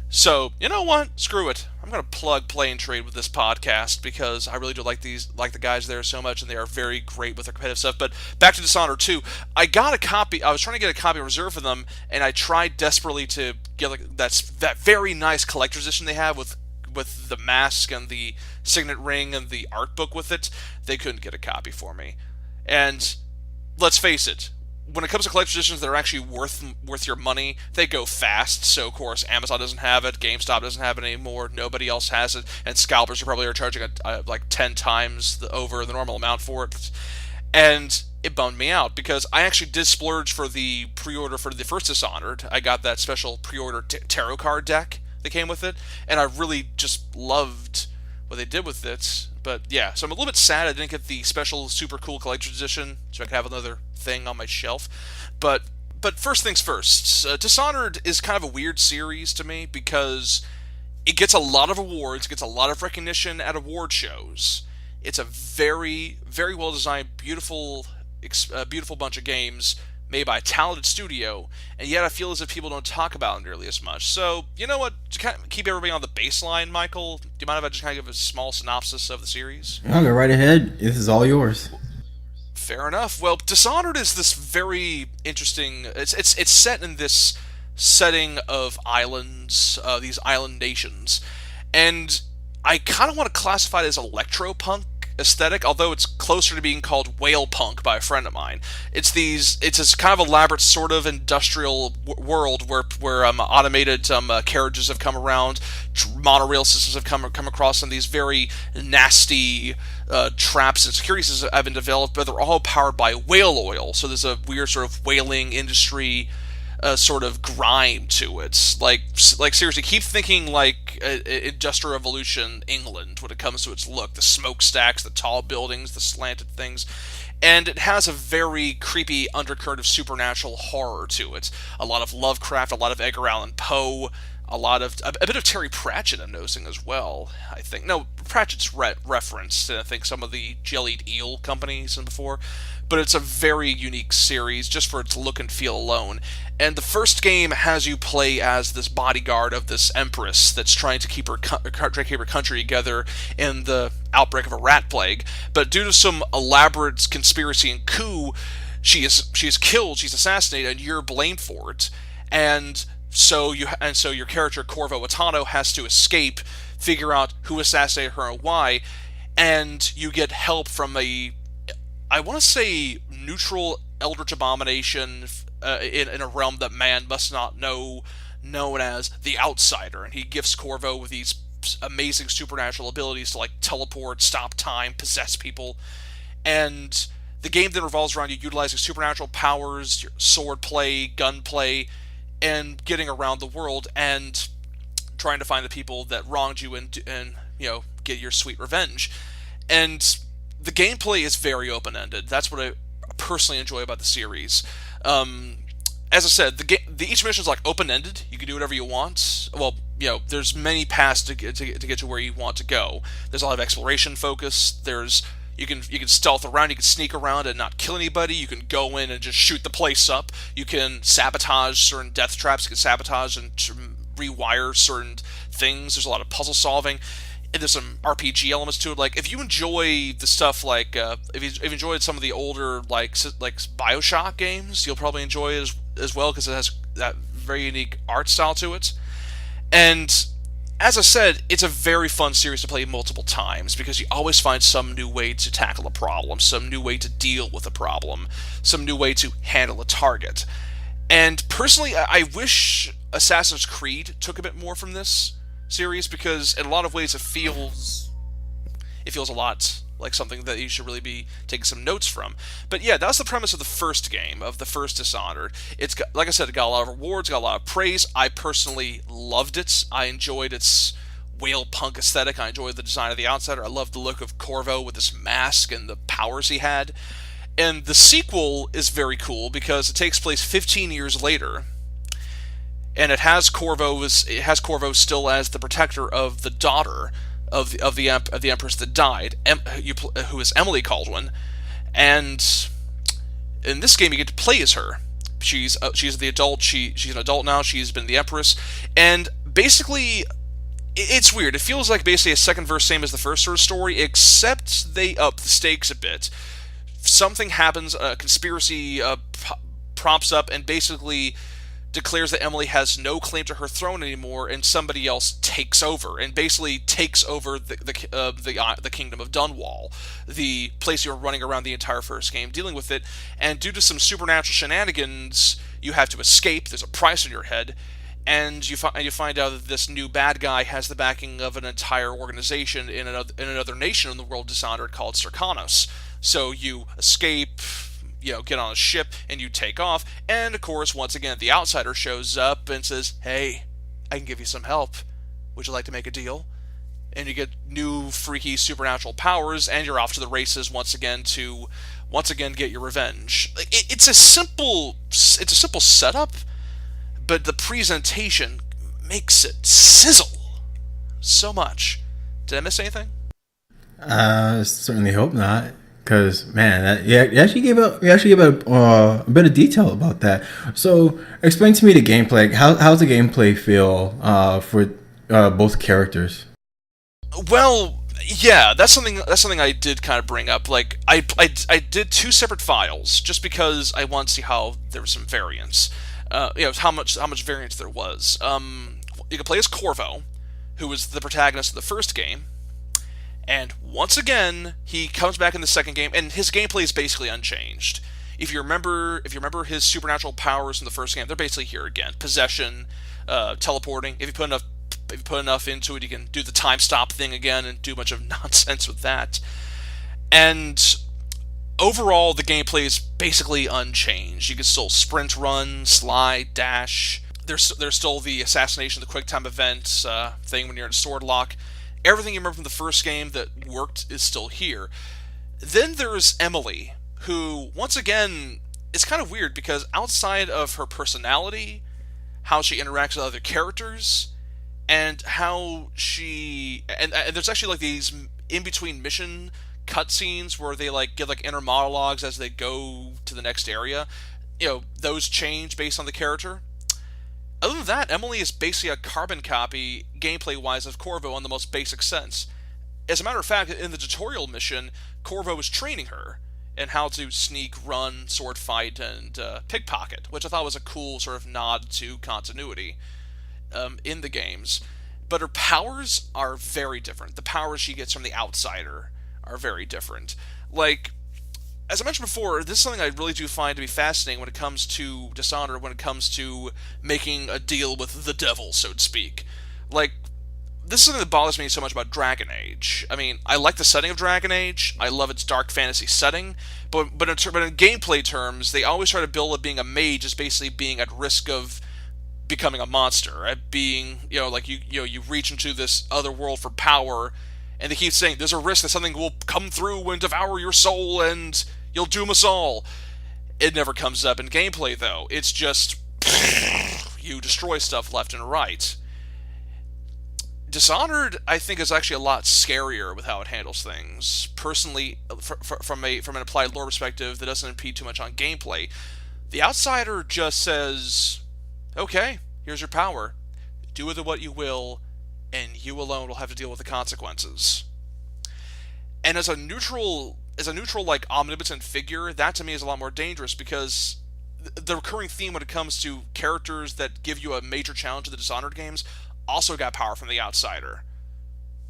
So, you know what? Screw it. I'm going to plug Play and Trade with this podcast because I really do like the guys there so much, and they are very great with their competitive stuff. But back to Dishonored 2. I got a copy. I was trying to get a copy reserved for them, and I tried desperately to get like that very nice collector's edition they have with the mask and the signet ring and the art book with it. They couldn't get a copy for me. And let's face it, when it comes to collector's editions that are actually worth your money, they go fast. So, of course, Amazon doesn't have it, GameStop doesn't have it anymore, nobody else has it, and scalpers are charging like 10 times over the normal amount for it. And it bummed me out, because I actually did splurge for the pre-order for the first Dishonored. I got that special pre-order tarot card deck that came with it, and I really just loved what they did with it. But yeah, so I'm a little bit sad I didn't get the special super cool collector's edition, so I could have another thing on my shelf. But first things first, Dishonored is kind of a weird series to me because it gets a lot of awards, gets a lot of recognition at award shows. It's a very, very well designed, beautiful bunch of games made by a talented studio, and yet I feel as if people don't talk about it nearly as much. So, you know what, to kind of keep everybody on the baseline, Michael, do you mind if I just kind of give a small synopsis of the series? I'll go right ahead. This is all yours. Fair enough. Well, Dishonored is this very interesting... It's set in this setting of islands, these island nations, and I kind of want to classify it as electropunk aesthetic, although it's closer to being called whale punk by a friend of mine. It's this kind of elaborate sort of industrial world where automated carriages have come around, monorail systems have come across, and these very nasty traps and security systems have been developed, but they're all powered by whale oil. So there's a weird sort of whaling industry sort of grime to it. Like seriously, keep thinking like Industrial Revolution England when it comes to its look. The smokestacks, the tall buildings, the slanted things. And it has a very creepy undercurrent of supernatural horror to it. A lot of Lovecraft, a lot of Edgar Allan Poe, a bit of Terry Pratchett I'm noticing as well. I think no Pratchett's referenced in I think some of the Jellied Eel companies and before, but it's a very unique series just for its look and feel alone. And the first game has you play as this bodyguard of this empress that's trying to keep her country together in the outbreak of a rat plague. But due to some elaborate conspiracy and coup, she is killed, she's assassinated, and you're blamed for it. And so your character Corvo Atano has to escape, figure out who assassinated her and why, and you get help from I want to say neutral eldritch abomination in a realm that man must not know, known as the Outsider, and he gifts Corvo with these amazing supernatural abilities to like teleport, stop time, possess people, and the game then revolves around you utilizing supernatural powers, your sword play, gun play, and getting around the world and trying to find the people that wronged you and get your sweet revenge. And the gameplay is very open-ended. That's what I personally enjoy about the series. As I said, each mission is like open-ended. You can do whatever you want. Well, there's many paths to get to where you want to go. There's a lot of exploration focus. You can stealth around, you can sneak around and not kill anybody, you can go in and just shoot the place up, you can sabotage certain death traps, you can sabotage and rewire certain things, there's a lot of puzzle solving, and there's some RPG elements to it. Like, if you enjoy the stuff like, if you've enjoyed some of the older, like Bioshock games, you'll probably enjoy it as well, because it has that very unique art style to it. And as I said, it's a very fun series to play multiple times because you always find some new way to tackle a problem, some new way to deal with a problem, some new way to handle a target. And personally, I wish Assassin's Creed took a bit more from this series because in a lot of ways it feels a lot like something that you should really be taking some notes from. But yeah, that's the premise of the first game, of the first Dishonored. It's got, like I said, it got a lot of rewards, got a lot of praise. I personally loved it. I enjoyed its whale punk aesthetic. I enjoyed the design of the Outsider. I loved the look of Corvo with his mask and the powers he had. And the sequel is very cool because it takes place 15 years later, and it has Corvo still as the protector of the daughter of the Empress that died, who is Emily Caldwin, and in this game you get to play as her. She's the adult. She's an adult now. She's been the Empress, and basically, it's weird. It feels like basically a second verse, same as the first sort of story, except they up the stakes a bit. Something happens, a conspiracy prompts up, and basically declares that Emily has no claim to her throne anymore, and somebody else takes over, and basically takes over the kingdom of Dunwall, the place you were running around the entire first game, dealing with it. And due to some supernatural shenanigans, you have to escape. There's a price on your head, and you find out that this new bad guy has the backing of an entire organization in another nation in the world Dishonored called Serkanos. So you escape, get on a ship, and you take off, and of course, once again, the Outsider shows up and says, hey, I can give you some help. Would you like to make a deal? And you get new freaky supernatural powers, and you're off to the races once again get your revenge. It's a simple setup, but the presentation makes it sizzle so much. Did I miss anything? I certainly hope not. Because man, you actually gave out a bit of detail about that. So explain to me the gameplay. How's the gameplay feel for both characters? Well, yeah, that's something I did kind of bring up. Like I did two separate files just because I wanted to see how there was some variance. How much variance there was. You can play as Corvo, who was the protagonist of the first game. And once again, he comes back in the second game, and his gameplay is basically unchanged. If you remember his supernatural powers in the first game, they're basically here again: possession, teleporting. If you put enough into it, you can do the time stop thing again and do a bunch of nonsense with that. And overall, the gameplay is basically unchanged. You can still sprint, run, slide, dash. There's still the assassination, the quick time event thing when you're in a sword lock. Everything you remember from the first game that worked is still here. Then there's Emily, who, once again, is kind of weird because outside of her personality, how she interacts with other characters, and how and there's actually like these in between mission cutscenes where they like give like inner monologues as they go to the next area. Those change based on the character. Other than that, Emily is basically a carbon copy, gameplay wise, of Corvo in the most basic sense. As a matter of fact, in the tutorial mission, Corvo is training her in how to sneak, run, sword fight, and pickpocket, which I thought was a cool sort of nod to continuity in the games. But her powers are very different. The powers she gets from the outsider are very different. Like, as I mentioned before, this is something I really do find to be fascinating when it comes to Dishonored, when it comes to making a deal with the devil, so to speak. Like, this is something that bothers me so much about Dragon Age. I mean, I like the setting of Dragon Age. I love its dark fantasy setting. But in gameplay terms, they always try to build it being a mage as basically being at risk of becoming a monster, at being, like you reach into this other world for power, and they keep saying there's a risk that something will come through and devour your soul and you'll doom us all. It never comes up in gameplay, though. It's just you destroy stuff left and right. Dishonored, I think, is actually a lot scarier with how it handles things. Personally, from an applied lore perspective, that doesn't impede too much on gameplay. The outsider just says, "Okay, here's your power. Do with it what you will, and you alone will have to deal with the consequences." And as a neutral like omnipotent figure, that to me is a lot more dangerous, because the recurring theme when it comes to characters that give you a major challenge in the Dishonored games also got power from the outsider.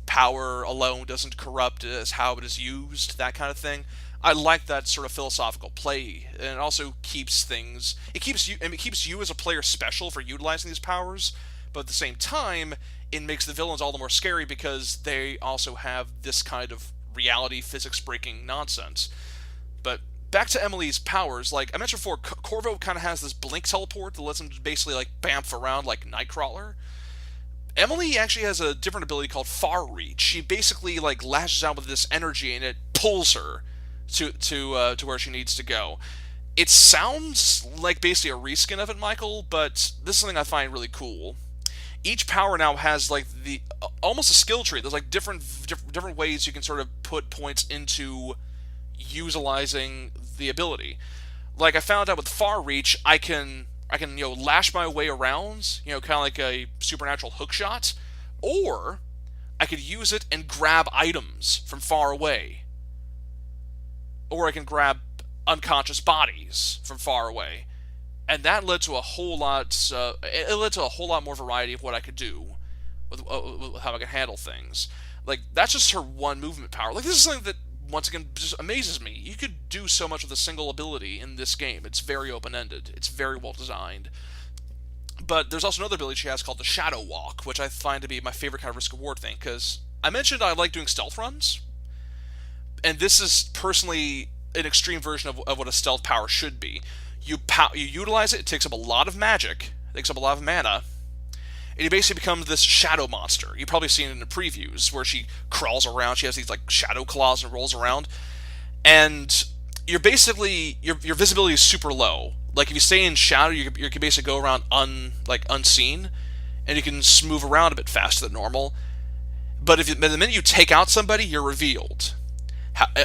Power alone doesn't corrupt, as how it is used, that kind of thing. I like that sort of philosophical play, and it also keeps you as a player special for utilizing these powers, but at the same time, it makes the villains all the more scary because they also have this kind of reality physics breaking nonsense. But back to Emily's powers, like I mentioned before, Corvo kind of has this blink teleport that lets him basically like bamf around like Nightcrawler. Emily actually has a different ability called Far Reach. She basically like lashes out with this energy and it pulls her to where she needs to go. It sounds like basically a reskin of it, Michael, but this is something I find really cool. Each power now has like the almost a skill tree. There's like different ways you can sort of put points into utilizing the ability. Like I found out with Far Reach, I can lash my way around, kind of like a supernatural hook shot, or I could use it and grab items from far away, or I can grab unconscious bodies from far away, and that led to a whole lot. It led to a whole lot more variety of what I could do with how I could handle things. Like that's just her one movement power. Like this is something that once again just amazes me. You could do so much with a single ability in this game. It's very open-ended. It's very well designed. But there's also another ability she has called the Shadow Walk, which I find to be my favorite kind of risk-reward thing, because I mentioned I like doing stealth runs, and this is personally an extreme version of what a stealth power should be. You utilize it, it takes up a lot of magic, it takes up a lot of mana, and you basically become this shadow monster. You've probably seen it in the previews, where she crawls around, she has these like shadow claws and rolls around, and you're basically, your visibility is super low. Like if you stay in shadow, you can basically go around unseen, and you can move around a bit faster than normal. But the minute you take out somebody, you're revealed.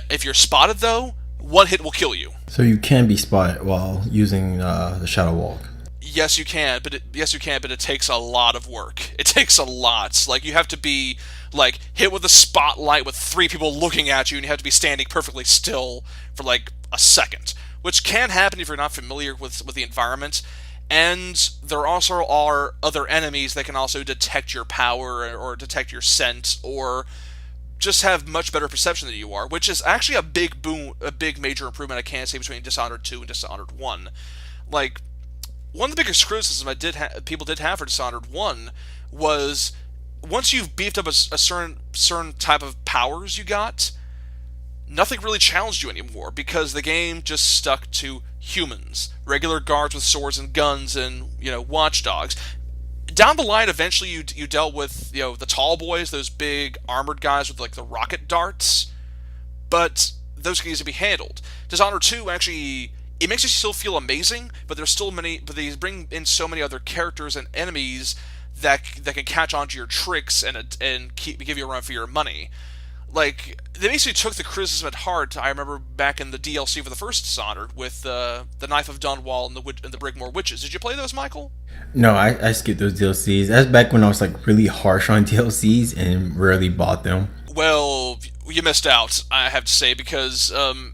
If you're spotted though, one hit will kill you. So you can be spotted while using the Shadow Walk. Yes, you can, but it takes a lot of work. It takes a lot. Like you have to be like hit with a spotlight with 3 people looking at you, and you have to be standing perfectly still for like a second, which can happen if you're not familiar with the environment. And there also are other enemies that can also detect your power or detect your scent, or just have much better perception than you are, which is actually a big major improvement I can say between Dishonored 2 and Dishonored 1. Like, one of the biggest criticisms people did have for Dishonored 1 was once you've beefed up a certain type of powers you got, nothing really challenged you anymore, because the game just stuck to humans, regular guards with swords and guns, and watchdogs. Down the line, eventually you dealt with the tall boys, those big armored guys with like the rocket darts, but those can easily be handled. Dishonored 2 actually, it makes you still feel amazing, but there's still but they bring in so many other characters and enemies that can catch onto your tricks and give you a run for your money. Like, they basically took the criticism at heart. I remember back in the DLC for the first Dishonored with the Knife of Dunwall and the Brigmore Witches. Did you play those, Michael? No, I skipped those DLCs. That's back when I was like really harsh on DLCs and rarely bought them. Well, you missed out, I have to say, because the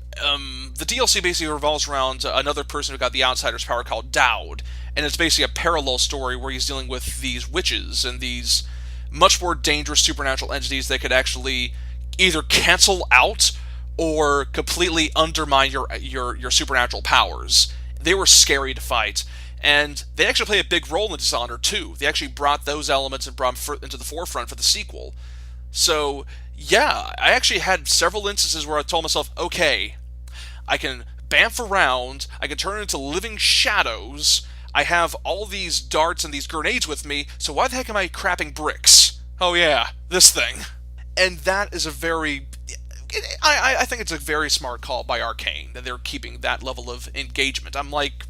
DLC basically revolves around another person who got the Outsider's power called Dowd, and it's basically a parallel story where he's dealing with these witches and these much more dangerous supernatural entities that could actually either cancel out or completely undermine your supernatural powers. They were scary to fight, and they actually play a big role in Dishonored too. They actually brought those elements and brought them into the forefront for the sequel. So, yeah, I actually had several instances where I told myself, okay, I can bamf around, I can turn into living shadows, I have all these darts and these grenades with me, so why the heck am I crapping bricks? Oh yeah, this thing. And that is a very... I think it's a very smart call by Arcane, that they're keeping that level of engagement. I'm like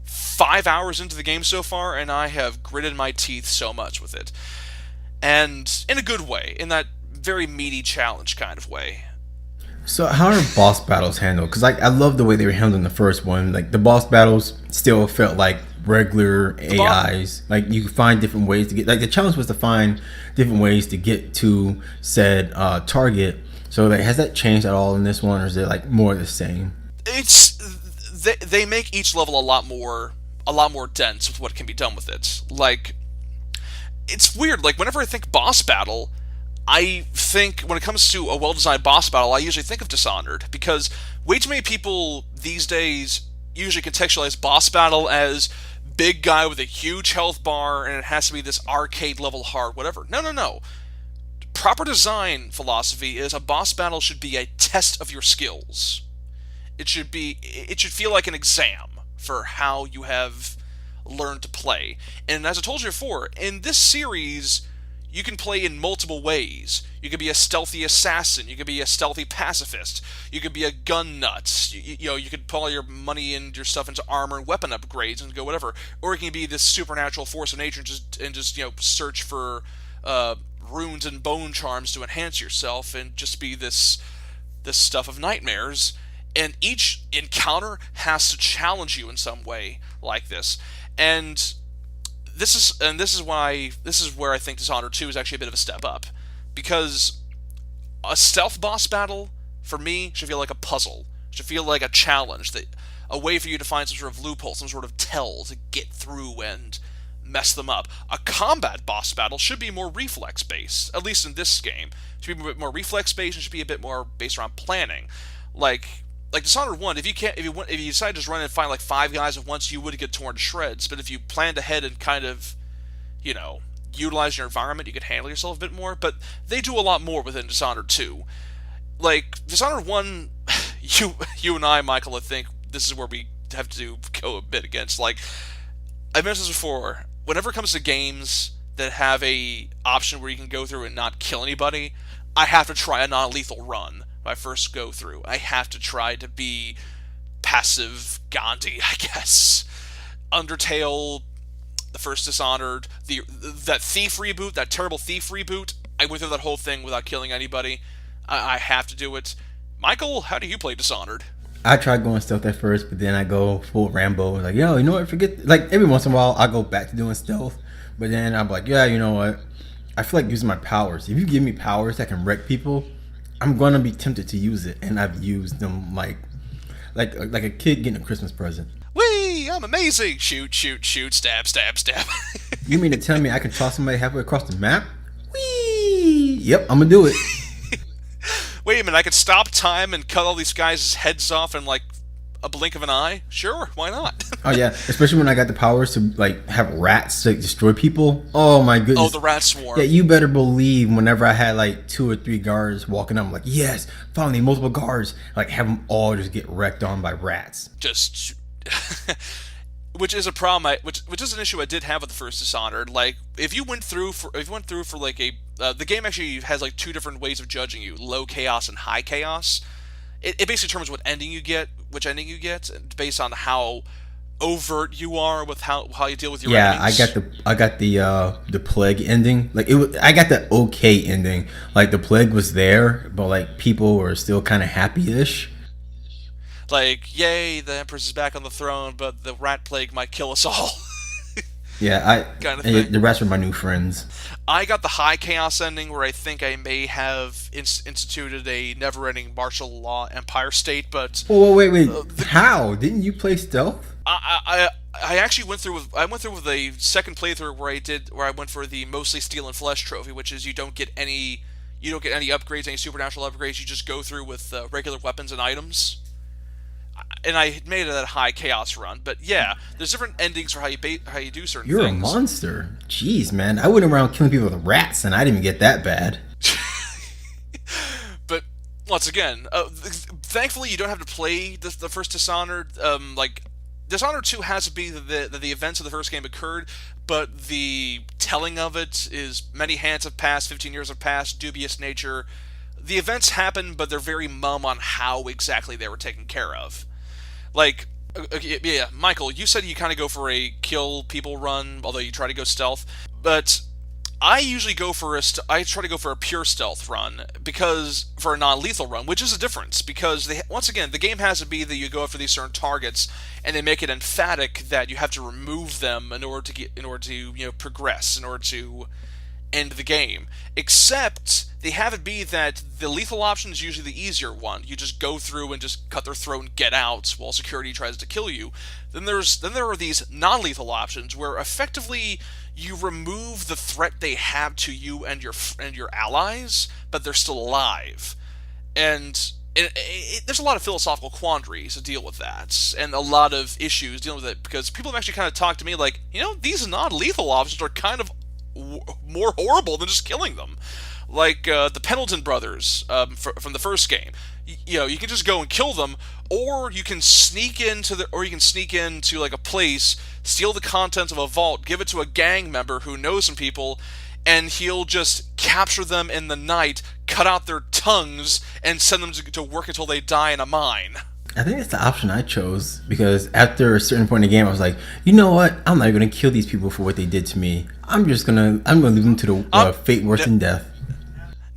5 hours into the game so far, and I have gritted my teeth so much with it. And in a good way, in that very meaty challenge kind of way. So how are boss battles handled? Because I love the way they were handled in the first one. Like the boss battles still felt like regular AIs. Like you could find different ways to get. Like the challenge was to find different ways to get to said target. So like, has that changed at all in this one, or is it like more the same? It's they make each level a lot more dense with what can be done with it. Like, it's weird. Like whenever I think boss battle, I think when it comes to a well-designed boss battle, I usually think of Dishonored, because way too many people these days usually contextualize boss battle as big guy with a huge health bar and it has to be this arcade level hard, whatever. No. Proper design philosophy is a boss battle should be a test of your skills. It should feel like an exam for how you have learned to play. And as I told you before, in this series, you can play in multiple ways. You could be a stealthy assassin. You could be a stealthy pacifist. You could be a gun nut. You could put all your money and your stuff into armor and weapon upgrades and go whatever. Or you can be this supernatural force of nature and just search for runes and bone charms to enhance yourself and just be this stuff of nightmares. And each encounter has to challenge you in some way like this. And this is where I think Dishonored 2 is actually a bit of a step up, because a stealth boss battle for me should feel like a puzzle, should feel like a challenge, a way for you to find some sort of loophole, some sort of tell to get through and mess them up. A combat boss battle should be more reflex based, at least in this game. It should be a bit more reflex based and should be a bit more based around planning, like Dishonored 1, if you decide to just run and find like 5 guys at once, you would get torn to shreds. But if you planned ahead and kind of, utilize your environment, you could handle yourself a bit more. But they do a lot more within Dishonored 2. Like, Dishonored 1, you and I, Michael, I think this is where we have to go a bit against. Like, I've mentioned this before, whenever it comes to games that have a option where you can go through and not kill anybody, I have to try a non-lethal run. When I first go through, I have to try to be passive Gandhi, I guess. Undertale, the first Dishonored, that Thief reboot, that terrible Thief reboot, I went through that whole thing without killing anybody. I have to do it. Michael, how do you play Dishonored? I tried going stealth at first, but then I go full Rambo. Like, you know what, forget... Like, every once in a while, I go back to doing stealth. But then I'm like, yeah, you know what? I feel like using my powers. If you give me powers that can wreck people, I'm gonna be tempted to use it, and I've used them like a kid getting a Christmas present. Whee! I'm amazing! Shoot, stab. You mean to tell me I can toss somebody halfway across the map? Whee! Yep, I'm gonna do it. Wait a minute, I could stop time and cut all these guys' heads off in like a blink of an eye? Sure, why not? Oh yeah, especially when I got the powers to like have rats to destroy people. Oh my goodness. Oh, the rat swarm. Yeah, you better believe whenever I had like 2 or 3 guards walking up, I'm like, yes, finally multiple guards. Like have them all just get wrecked on by rats. Just, which is a problem. Which is an issue I did have with the first Dishonored. Like if you went through for like the game actually has like 2 different ways of judging you: low chaos and high chaos. It basically determines which ending you get, based on how overt you are with how you deal with your Yeah, enemies. I got the plague ending. Like it was, I got the okay ending. Like the plague was there, but like people were still kind of happy-ish. Like, yay, the Empress is back on the throne, but the rat plague might kill us all, Yeah, kind of and thing. the rest are my new friends. I got the high chaos ending where I think I may have instituted a never-ending martial law empire state, but Oh wait, the how didn't you play stealth? I actually went through with a second playthrough where I went for the mostly steel and flesh trophy, which is you don't get any upgrades, any supernatural upgrades. You just go through with regular weapons and items. And I made it a high chaos run, but yeah, there's different endings for how you do certain You're a things. monster. Jeez, man, I went around killing people with rats, and I didn't even get that bad. But once again, thankfully you don't have to play the first Dishonored. Like Dishonored 2 has to be the events of the first game occurred, but the telling of it is many hands have passed, 15 years have passed, dubious nature. The events happen, but they're very mum on how exactly they were taken care of. Like, okay, yeah, Michael, you said you kind of go for a kill people run, although you try to go stealth. But I usually go for I try to go for a pure stealth run because for a non-lethal run, which is a difference because once again the game has to be that you go after these certain targets and they make it emphatic that you have to remove them in order to progress in order to end the game. Except they have it be that the lethal option is usually the easier one. You just go through and just cut their throat and get out while security tries to kill you. Then there are these non-lethal options where effectively you remove the threat they have to you and your allies, but they're still alive. And there's a lot of philosophical quandaries to deal with that, and a lot of issues dealing with it because people have actually kind of talked to me like, these non-lethal options are kind of more horrible than just killing them. Like the Pendleton brothers from the first game, you can just go and kill them, or you can sneak into like a place, steal the contents of a vault, give it to a gang member who knows some people, and he'll just capture them in the night, cut out their tongues, and send them to work until they die in a mine. I think it's the option I chose because after a certain point in the game, I was like, you know what? I'm not gonna kill these people for what they did to me. I'm gonna leave them to the fate worse No, than death.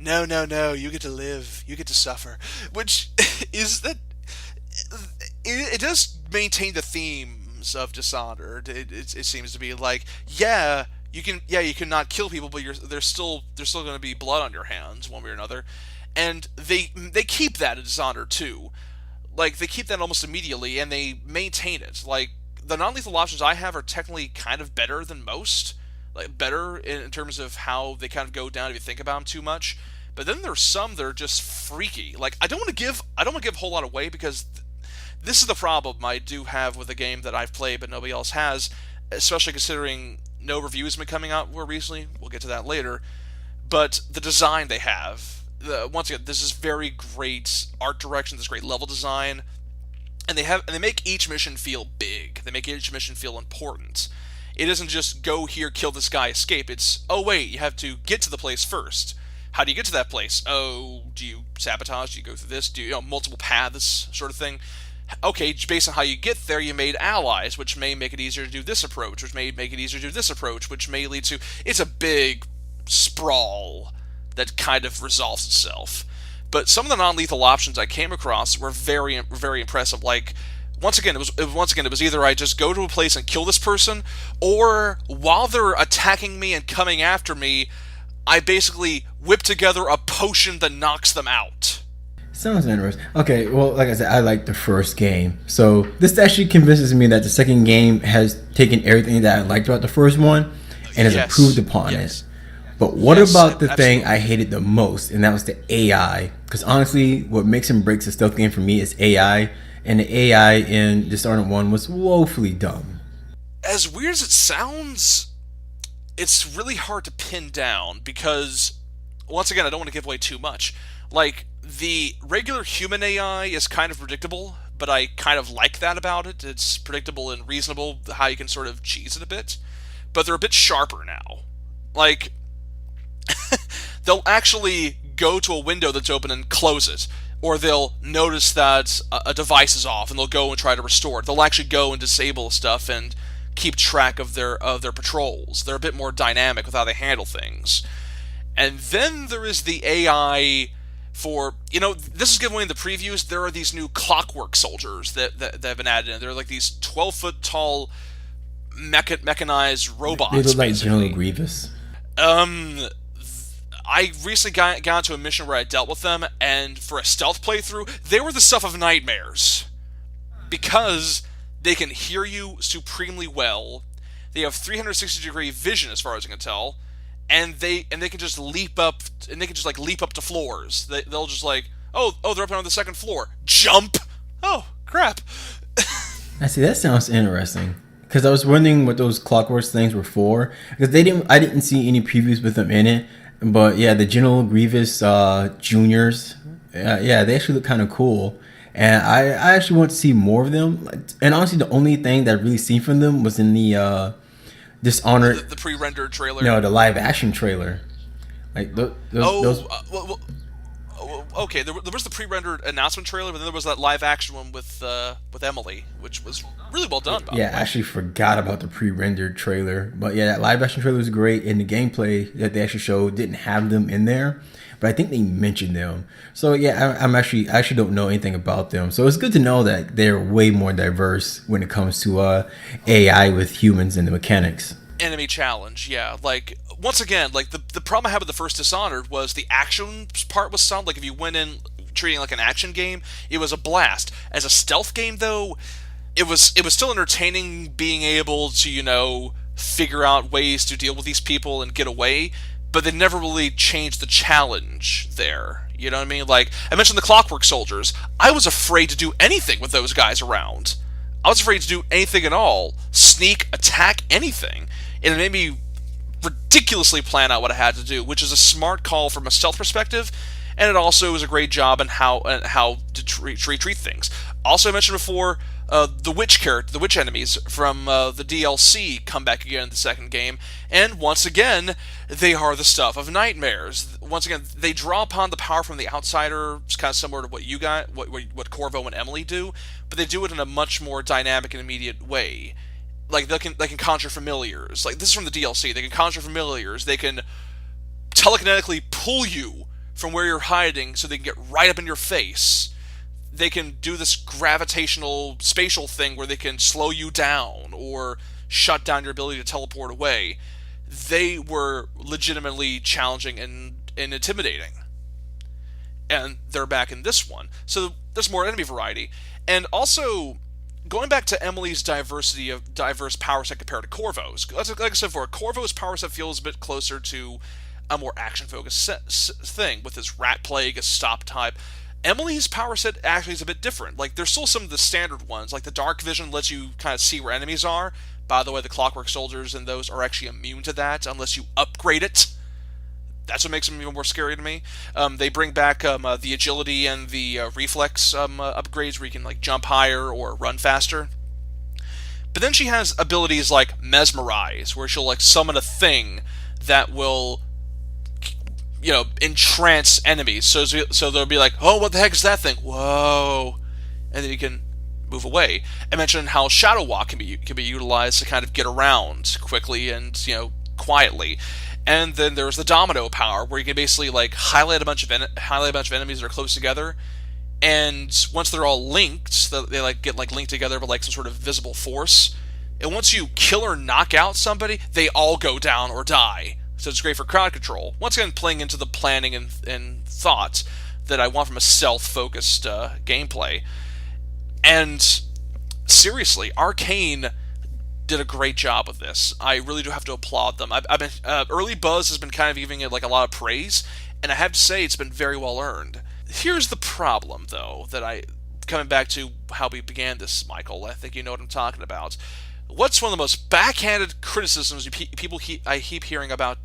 no. You get to live. You get to suffer. Which is that it does maintain the themes of Dishonored. It seems to be like, you can not kill people, but there's still going to be blood on your hands one way or another, and they keep that in Dishonored too. Like they keep that almost immediately, and they maintain it. Like the non-lethal options I have are technically kind of better than most, like better in terms of how they kind of go down if you think about them too much. But then there's some that are just freaky. Like I don't want to give a whole lot away because this is the problem I do have with a game that I've played but nobody else has, especially considering no reviews have been coming out more recently. We'll get to that later. But the design they have, once again, this is very great art direction, this great level design, and they make each mission feel big. They make each mission feel important. It isn't just go here, kill this guy, escape. It's, oh wait, you have to get to the place first. How do you get to that place? Oh, do you sabotage? Do you go through this? Do you multiple paths, sort of thing? Okay, based on how you get there, you made allies, which may make it easier to do this approach, which may make it easier to do this approach, which may lead to. It's a big sprawl that kind of resolves itself. But some of the non-lethal options I came across were very impressive. Like it was either I just go to a place and kill this person, or while they're attacking me and coming after me, I basically whip together a potion that knocks them out. Sounds interesting. Okay, well, like I said, I like the first game, so this actually convinces me that the second game has taken everything that I liked about the first one and has Yes, improved upon it. yes, But what yes, about the thing I absolutely. hated the most, and that was the AI? Because honestly, what makes and breaks a stealth game for me is AI, and the AI in Dishonored 1 was woefully dumb. As weird as it sounds, it's really hard to pin down because, once again, I don't want to give away too much. Like, the regular human AI is kind of predictable, but I kind of like that about it. It's predictable and reasonable how you can sort of cheese it a bit, but they're a bit sharper now. Like, they'll actually go to a window that's open and close it. or they'll notice that a device is off and they'll go and try to restore it. They'll actually go and disable stuff and keep track of their patrols. They're a bit more dynamic with how they handle things. And then there is the AI for, this is given away in the previews. There are these new clockwork soldiers that have been added in. They're like these 12-foot tall mechanized robots. They look like basically. General Grievous. I recently got into a mission where I dealt with them, and for a stealth playthrough, they were the stuff of nightmares. Because they can hear you supremely well. They have 360-degree vision, as far as I can tell, and they can just leap up, and they can just like leap up to floors. They'll just like, oh, they're up on the second floor. Jump! Oh, crap. I see. That sounds interesting. Because I was wondering what those Clockworks things were for. Because I didn't see any previews with them in it. But yeah, the General Grievous juniors, yeah, they actually look kind of cool. And I actually want to see more of them. And honestly, the only thing that I really seen from them was in the Dishonored, the pre-rendered trailer. No, the live action trailer. Like those. Okay. There was the pre-rendered announcement trailer, but then there was that live action one with Emily, which was really well done. By Yeah, the way. I actually forgot about the pre-rendered trailer. But yeah, that live action trailer was great, and the gameplay that they actually showed didn't have them in there, but I think they mentioned them. So yeah, I actually don't know anything about them. So it's good to know that they're way more diverse when it comes to AI with humans and the mechanics. Enemy challenge, yeah. Like, once again, like the problem I had with the first Dishonored was the action part was solid. Like, if you went in treating it like an action game, it was a blast. As a stealth game, though, it was still entertaining being able to, figure out ways to deal with these people and get away, but they never really changed the challenge there. You know what I mean? Like, I mentioned the Clockwork Soldiers. I was afraid to do anything with those guys around. I was afraid to do anything at all. Sneak, attack, anything. And it made me ridiculously plan out what I had to do, which is a smart call from a stealth perspective, and it also is a great job in how to treat things. Also, I mentioned before, the witch enemies from the DLC come back again in the second game, and once again, they are the stuff of nightmares. Once again, they draw upon the power from the outsider, kind of similar to what you got, what Corvo and Emily do, but they do it in a much more dynamic and immediate way. Like, they can conjure familiars. Like, this is from the DLC. They can conjure familiars. They can telekinetically pull you from where you're hiding so they can get right up in your face. They can do this gravitational spatial thing where they can slow you down or shut down your ability to teleport away. They were legitimately challenging and intimidating. And they're back in this one. So there's more enemy variety. And also, going back to Emily's diversity of diverse power set compared to Corvo's, like I said before, Corvo's power set feels a bit closer to a more action-focused thing, with his Rat Plague, a stop type. Emily's power set actually is a bit different. Like, there's still some of the standard ones, like the Dark Vision lets you kind of see where enemies are. By the way, the Clockwork Soldiers and those are actually immune to that unless you upgrade it. That's what makes them even more scary to me. They bring back the agility and the reflex upgrades where you can like jump higher or run faster. But then she has abilities like Mesmerize, where she'll like summon a thing that will, entrance enemies. So they'll be like, oh, what the heck is that thing? Whoa. And then you can move away. I mentioned how Shadow Walk can be utilized to kind of get around quickly and, quietly. And then there's the domino power, where you can basically like highlight a bunch of enemies that are close together, and once they're all linked, they like get like linked together by like some sort of visible force. And once you kill or knock out somebody, they all go down or die. So it's great for crowd control. Once again, playing into the planning and thought that I want from a stealth-focused gameplay. And seriously, Arcane did a great job with this. I really do have to applaud them. I've been early buzz has been kind of giving it like a lot of praise, and I have to say it's been very well earned. Here's the problem, though, coming back to how we began this, Michael. I think you know what I'm talking about. What's one of the most backhanded criticisms I keep hearing about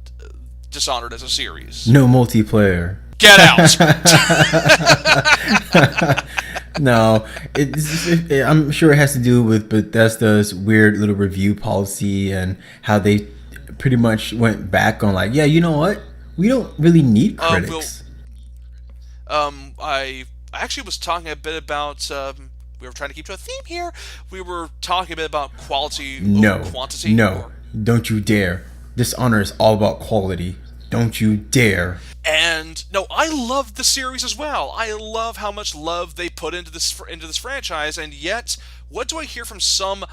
Dishonored as a series? No multiplayer. Get out! No, I'm sure it has to do with Bethesda's weird little review policy and how they pretty much went back on like, yeah, you know what? We don't really need critics. I I actually was talking a bit about. We were trying to keep to a theme here. We were talking a bit about quality over No, quantity, no, or don't you dare. Dishonored is all about quality. Don't you dare. and no, I love the series as well. I love how much love they put into this franchise, and yet, what do I hear from some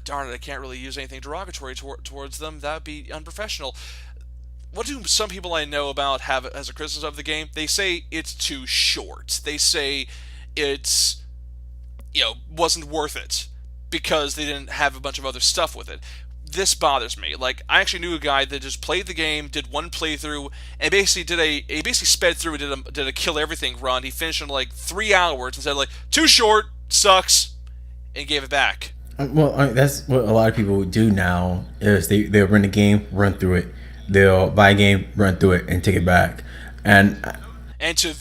darn it, I can't really use anything derogatory towards them. That would be unprofessional. What do some people I know about have as a criticism of the game? They say it's too short. They say it's wasn't worth it because they didn't have a bunch of other stuff with it. This bothers me. Like, I actually knew a guy that just played the game, did one playthrough, and he basically sped through and did a kill everything run. He finished in like 3 hours and said like, too short, sucks, and gave it back. Well, that's what a lot of people do now. Is they'll run a game, run through it. They'll buy a game, run through it, and take it back. And To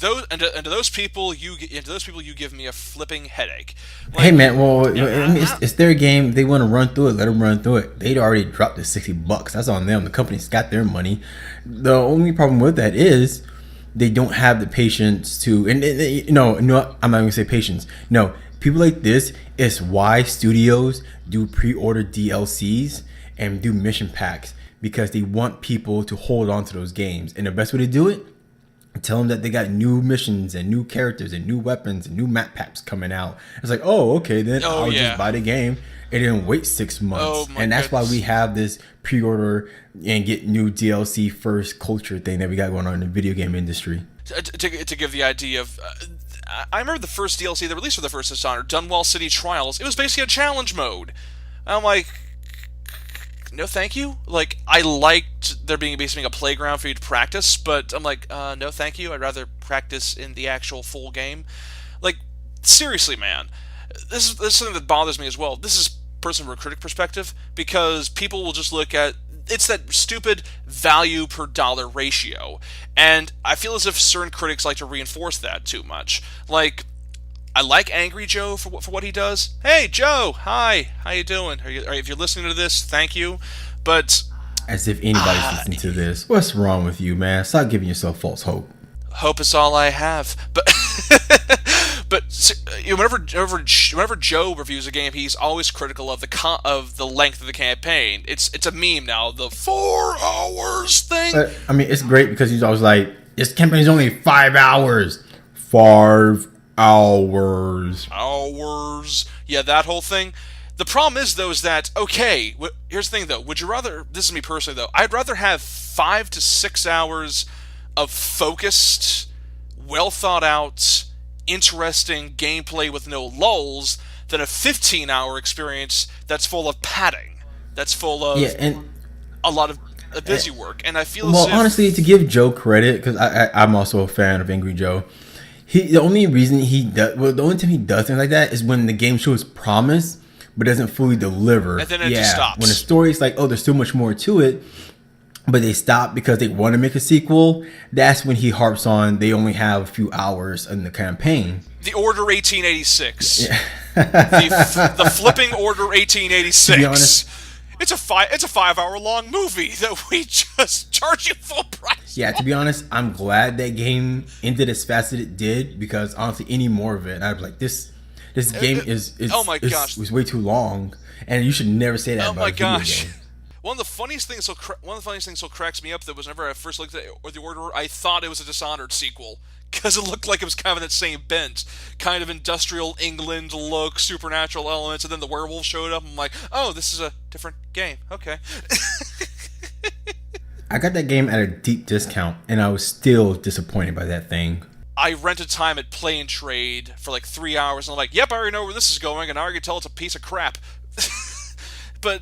those people, you give me a flipping headache. Like, hey, man, well, I mean, it's their game. They want to run through it. Let them run through it. They'd already dropped the $60. That's on them. The company's got their money. The only problem with that is they don't have the patience to. And no, I'm not going to say patience. No, people like this is why studios do pre-order DLCs and do mission packs, because they want people to hold on to those games. And the best way to do it, tell them that they got new missions and new characters and new weapons and new map packs coming out. It's like, oh, okay, then I'll just buy the game and then wait 6 months. And that's why we have this pre-order and get new DLC first culture thing that we got going on in the video game industry. To give the idea of... I remember the first DLC they released for the first Dishonored, Dunwall City Trials. It was basically a challenge mode. I'm like, no thank you. Like, I liked there being basically a playground for you to practice, but I'm like, no thank you. I'd rather practice in the actual full game. Like, seriously, man. This is something that bothers me as well. This is personally from a critic perspective, because people will just look at... It's that stupid value per dollar ratio. And I feel as if certain critics like to reinforce that too much. Like, I like Angry Joe for what he does. Hey, Joe, hi, how you doing? If you're listening to this, thank you. But as if anybody's listening to this. What's wrong with you, man? Stop giving yourself false hope. Hope is all I have. But whenever Joe reviews a game, he's always critical of the length of the campaign. It's a meme now, the 4 hours thing. But, I mean, it's great because he's always like, this campaign's only 5 hours. 5 hours. Yeah, that whole thing. The problem is, though, is that, okay, here's the thing, though. Would you rather, this is me personally, though, I'd rather have 5 to 6 hours of focused, well thought out, interesting gameplay with no lulls than a 15-hour experience that's full of padding, that's full of a lot of busy work. And I feel honestly, to give Joe credit, because I'm also a fan of Angry Joe, the only time he does things like that is when the game shows promise but doesn't fully deliver. And then it just stops. When the story's like, oh, there's too much more to it, but they stop because they want to make a sequel, that's when he harps on they only have a few hours in the campaign. The Order 1886. Yeah. the flipping Order 1886. To be honest, it's a 5-hour long movie that we just charge you full price. Yeah, to be honest, I'm glad that game ended as fast as it did, because honestly, any more of it, I'd be like, this game is oh my gosh, was way too long, and you should never say that about a video game. One of the funniest things that cracks me up, that was whenever I first looked at the Order, I thought it was a Dishonored sequel, because it looked like it was kind of in that same bent, kind of industrial England look, supernatural elements, and then the werewolf showed up. I'm like, oh, this is a different game. Okay. I got that game at a deep discount, and I was still disappointed by that thing. I rented time at Play and Trade for like 3 hours, and I'm like, yep, I already know where this is going, and I already can tell it's a piece of crap. But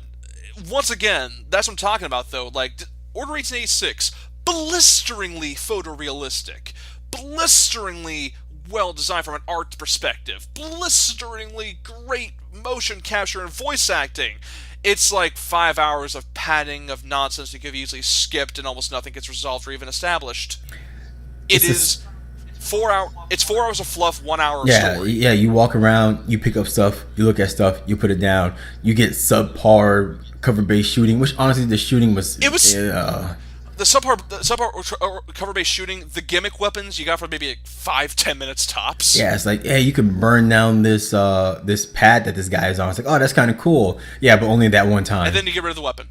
once again, that's what I'm talking about, though. Like, Order 1886, blisteringly photorealistic, blisteringly well-designed from an art perspective, blisteringly great motion capture and voice acting. It's like 5 hours of padding of nonsense that could have easily skipped, and almost nothing gets resolved or even established. It's 4 hours of fluff, 1 hour of story. Yeah, you walk around, you pick up stuff, you look at stuff, you put it down, you get subpar cover-based shooting, which honestly the shooting was... the subpart cover-based shooting, the gimmick weapons you got for maybe like 5-10 minutes tops. Yeah, it's like, hey, you can burn down this pad that this guy is on. It's like, oh, that's kind of cool. Yeah, but only that one time. And then you get rid of the weapon.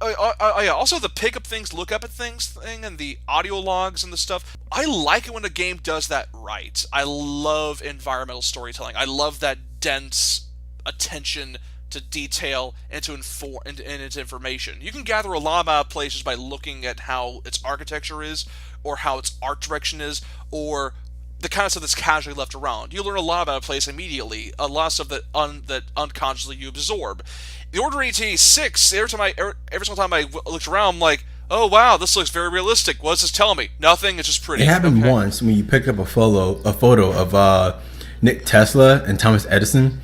Yeah. Also, the pick up things, look up at things thing, and the audio logs and the stuff. I like it when a game does that right. I love environmental storytelling. I love that dense attention to detail and to and its information. You can gather a lot about places by looking at how its architecture is, or how its art direction is, or the kind of stuff that's casually left around. You learn a lot about a place immediately, a lot of stuff that unconsciously you absorb. The Order 1886, every single time I looked around, I'm like, oh wow, this looks very realistic. What does this tell me? Nothing. It's just pretty. It happened once when you picked up a photo of Nick Tesla and Thomas Edison.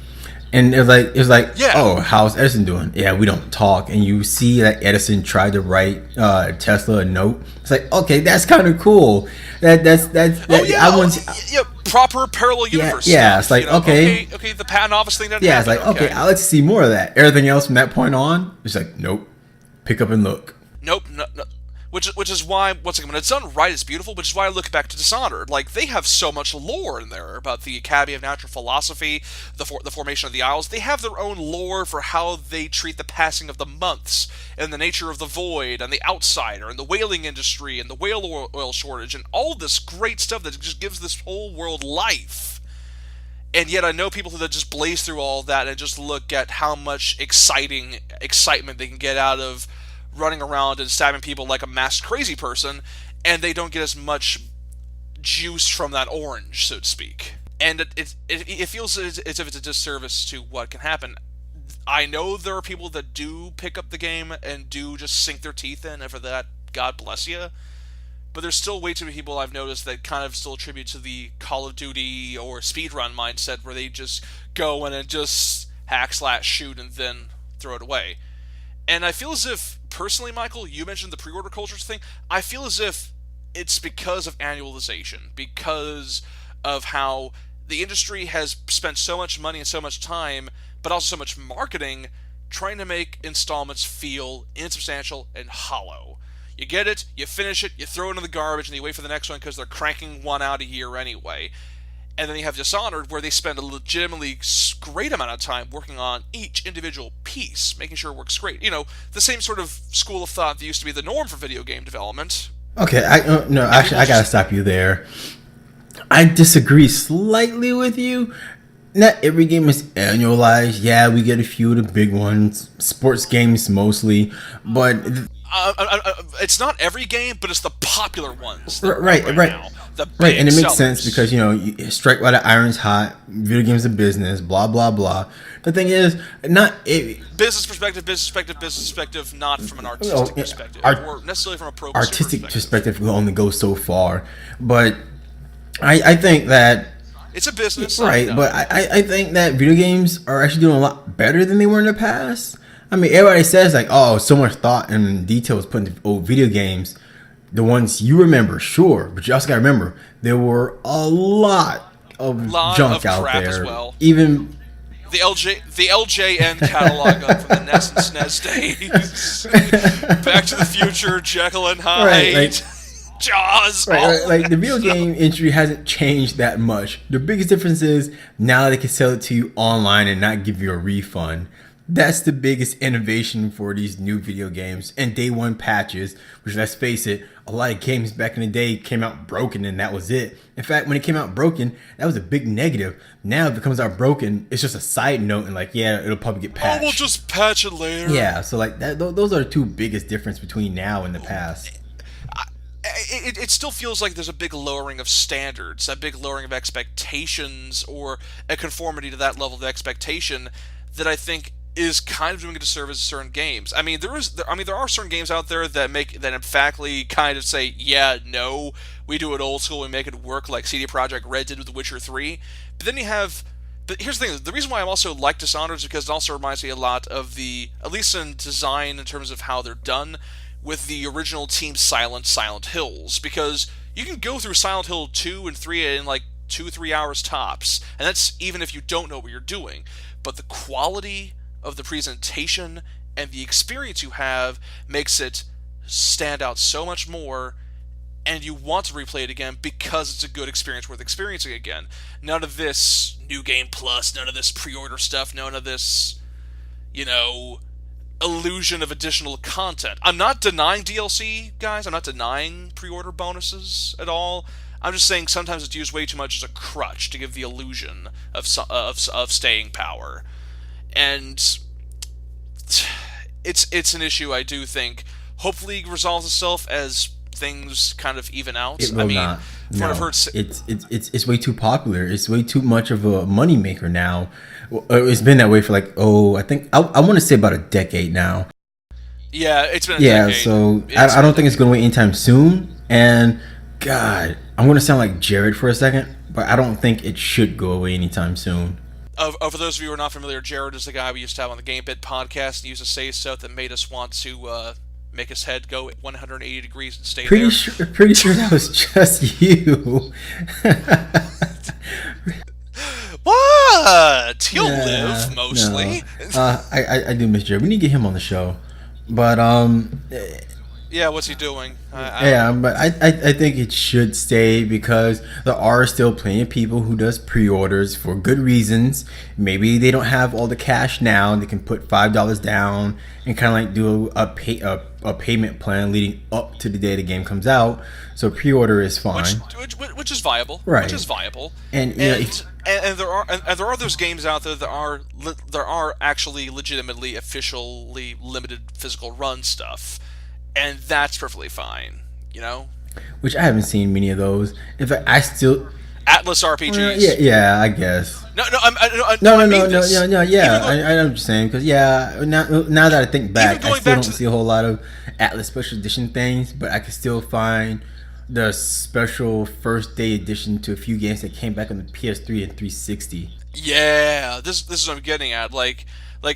And it was like, yeah. Oh, how's Edison doing? Yeah, we don't talk. And you see that Edison tried to write Tesla a note. It's like, okay, that's kind of cool. That's oh yeah, proper parallel universe. Yeah, it's like, okay, the patent office thing. Yeah, it's like, okay, I'd like to see more of that. Everything else from that point on, it's like, nope, pick up and look. Nope, no. Which is why, once again, when it's done right, it's beautiful, which is why I look back to Dishonored. Like, they have so much lore in there about the Academy of Natural Philosophy, the formation of the Isles. They have their own lore for how they treat the passing of the months, and the nature of the void, and the outsider, and the whaling industry, and the whale oil shortage, and all this great stuff that just gives this whole world life. And yet I know people that just blaze through all that and just look at how much excitement they can get out of running around and stabbing people like a masked crazy person, and they don't get as much juice from that orange, so to speak. And it feels as if it's a disservice to what can happen. I know there are people that do pick up the game and do just sink their teeth in, and for that, God bless you. But there's still way too many people I've noticed that kind of still attribute to the Call of Duty or speedrun mindset, where they just go in and just hack, slash, shoot, and then throw it away. And I feel as if, personally, Michael, you mentioned the pre-order cultures thing, I feel as if it's because of annualization, because of how the industry has spent so much money and so much time, but also so much marketing, trying to make installments feel insubstantial and hollow. You get it, you finish it, you throw it in the garbage, and you wait for the next one because they're cranking one out a year anyway. And then you have Dishonored, where they spend a legitimately great amount of time working on each individual piece, making sure it works great. You know, the same sort of school of thought that used to be the norm for video game development. Okay, I gotta stop you there. I disagree slightly with you. Not every game is annualized. Yeah, we get a few of the big ones, sports games mostly, but it's not every game, but it's the popular ones. Right. Now. Right, and it makes sense because, you strike while the iron's hot, video games are business, blah, blah, blah. The thing is, business perspective, not from an artistic perspective, or necessarily from a pro artistic perspective will only go so far. But I think that it's a business. Right, but I think that video games are actually doing a lot better than they were in the past. I mean, everybody says, like, oh, so much thought and detail was put into old video games. The ones you remember, sure, but you also got to remember there were a lot of junk out there. As well. Even the LJN catalog from the NES and SNES days, Back to the Future, Jekyll and Hyde, right, Jaws. Right, like the video game industry hasn't changed that much. The biggest difference is now they can sell it to you online and not give you a refund. That's the biggest innovation for these new video games and day one patches, which, let's face it, a lot of games back in the day came out broken and that was it. In fact, when it came out broken, that was a big negative. Now if it comes out broken, it's just a side note and, like, yeah, it'll probably get patched. Oh, we'll just patch it later. Yeah, so like those are the two biggest differences between now and the past. It still feels like there's a big lowering of standards, a big lowering of expectations, or a conformity to that level of expectation that I think is kind of doing a disservice to certain games. I mean, there are certain games out there that emphatically kind of say, yeah, no, we do it old school, we make it work, like CD Projekt Red did with The Witcher 3. But then but here's the thing, the reason why I also like Dishonored is because it also reminds me a lot of at least in design in terms of how they're done, with the original Team Silent Hills, because you can go through Silent Hill 2 and 3 in like 2-3 hours tops, and that's even if you don't know what you're doing. But the quality of the presentation and the experience you have makes it stand out so much more, and you want to replay it again because it's a good experience worth experiencing again. None of this New Game Plus, none of this pre-order stuff, none of this, you know, illusion of additional content. I'm not denying DLC, guys. I'm not denying pre-order bonuses at all. I'm just saying sometimes it's used way too much as a crutch to give the illusion of staying power. And it's an issue I do think hopefully resolves itself as things kind of even out. It will I mean, not. from what I've heard, It's way too popular. It's way too much of a moneymaker now. It's been that way for like, I want to say about a decade now. yeah, it's been a Yeah, decade. so I don't think it's going to wait anytime soon. And God, I'm going to sound like Jared for a second, but I don't think it should go away anytime soon. For those of you who are not familiar, Jared is the guy we used to have on the Game Bit podcast. He used to say stuff that made us want to make his head go 180 degrees and stay there. Pretty sure that was just you. What? He'll Yeah, live mostly. No. I do miss Jared. We need to get him on the show. But Yeah, what's he doing? but I think it should stay because there are still plenty of people who does pre-orders for good reasons. Maybe they don't have all the cash now. They can put $5 down and kind of like do a payment plan leading up to the day the game comes out. So pre-order is fine, which is viable, right? Which is viable, And there are those games out there that are actually legitimately officially limited physical run stuff, and that's perfectly fine, you know. which I haven't seen many of those. In fact, I still Atlas RPGs. yeah, I guess. No, No, yeah. I know what you're saying because now that I think back, I still don't see a whole lot of Atlas Special Edition things, but I can still find the special first day edition to a few games that came back on the PS3 and 360. Yeah, this is what I'm getting at. Like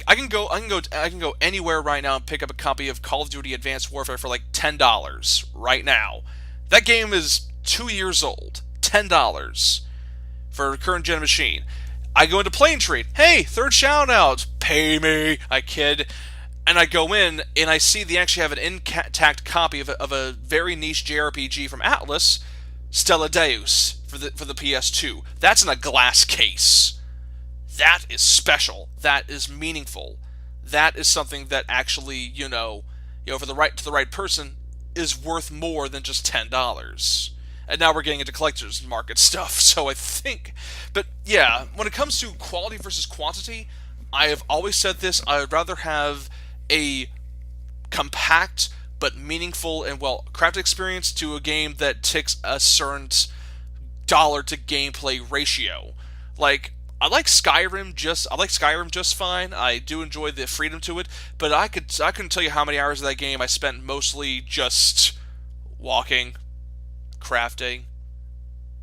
I can go anywhere right now and pick up a copy of Call of Duty Advanced Warfare for like $10 right now. That game is 2 years old. $10 for a current gen machine. I go into Plane Trade. Hey, third shout out. Pay me. I kid. And I go in and I see they actually have an intact copy of a very niche JRPG from Atlas, Stella Deus, for the PS2. That's in a glass case. That is special. That is meaningful. That is something that actually, for the right person, is worth more than just $10. And now we're getting into collector's market stuff. So I think, but yeah, when it comes to quality versus quantity, I have always said this. I would rather have a compact but meaningful and well-crafted experience to a game that ticks a certain dollar to gameplay ratio. Like, I like Skyrim just fine. I do enjoy the freedom to it, but I couldn't tell you how many hours of that game I spent mostly just walking, crafting,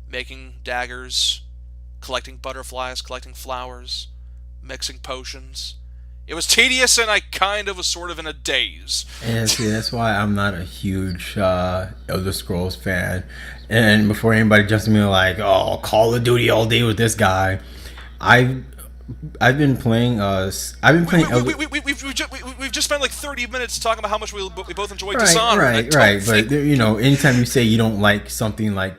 making daggers, collecting butterflies, collecting flowers, mixing potions. It was tedious, and I kind of was sort of in a daze. And see, that's why I'm not a huge Elder Scrolls fan. And before anybody jumps to me like, "Oh, Call of Duty all day with this guy," I've been playing. We've just spent like 30 minutes talking about how much we both enjoyed Dishonored. Right. But anytime you say you don't like something like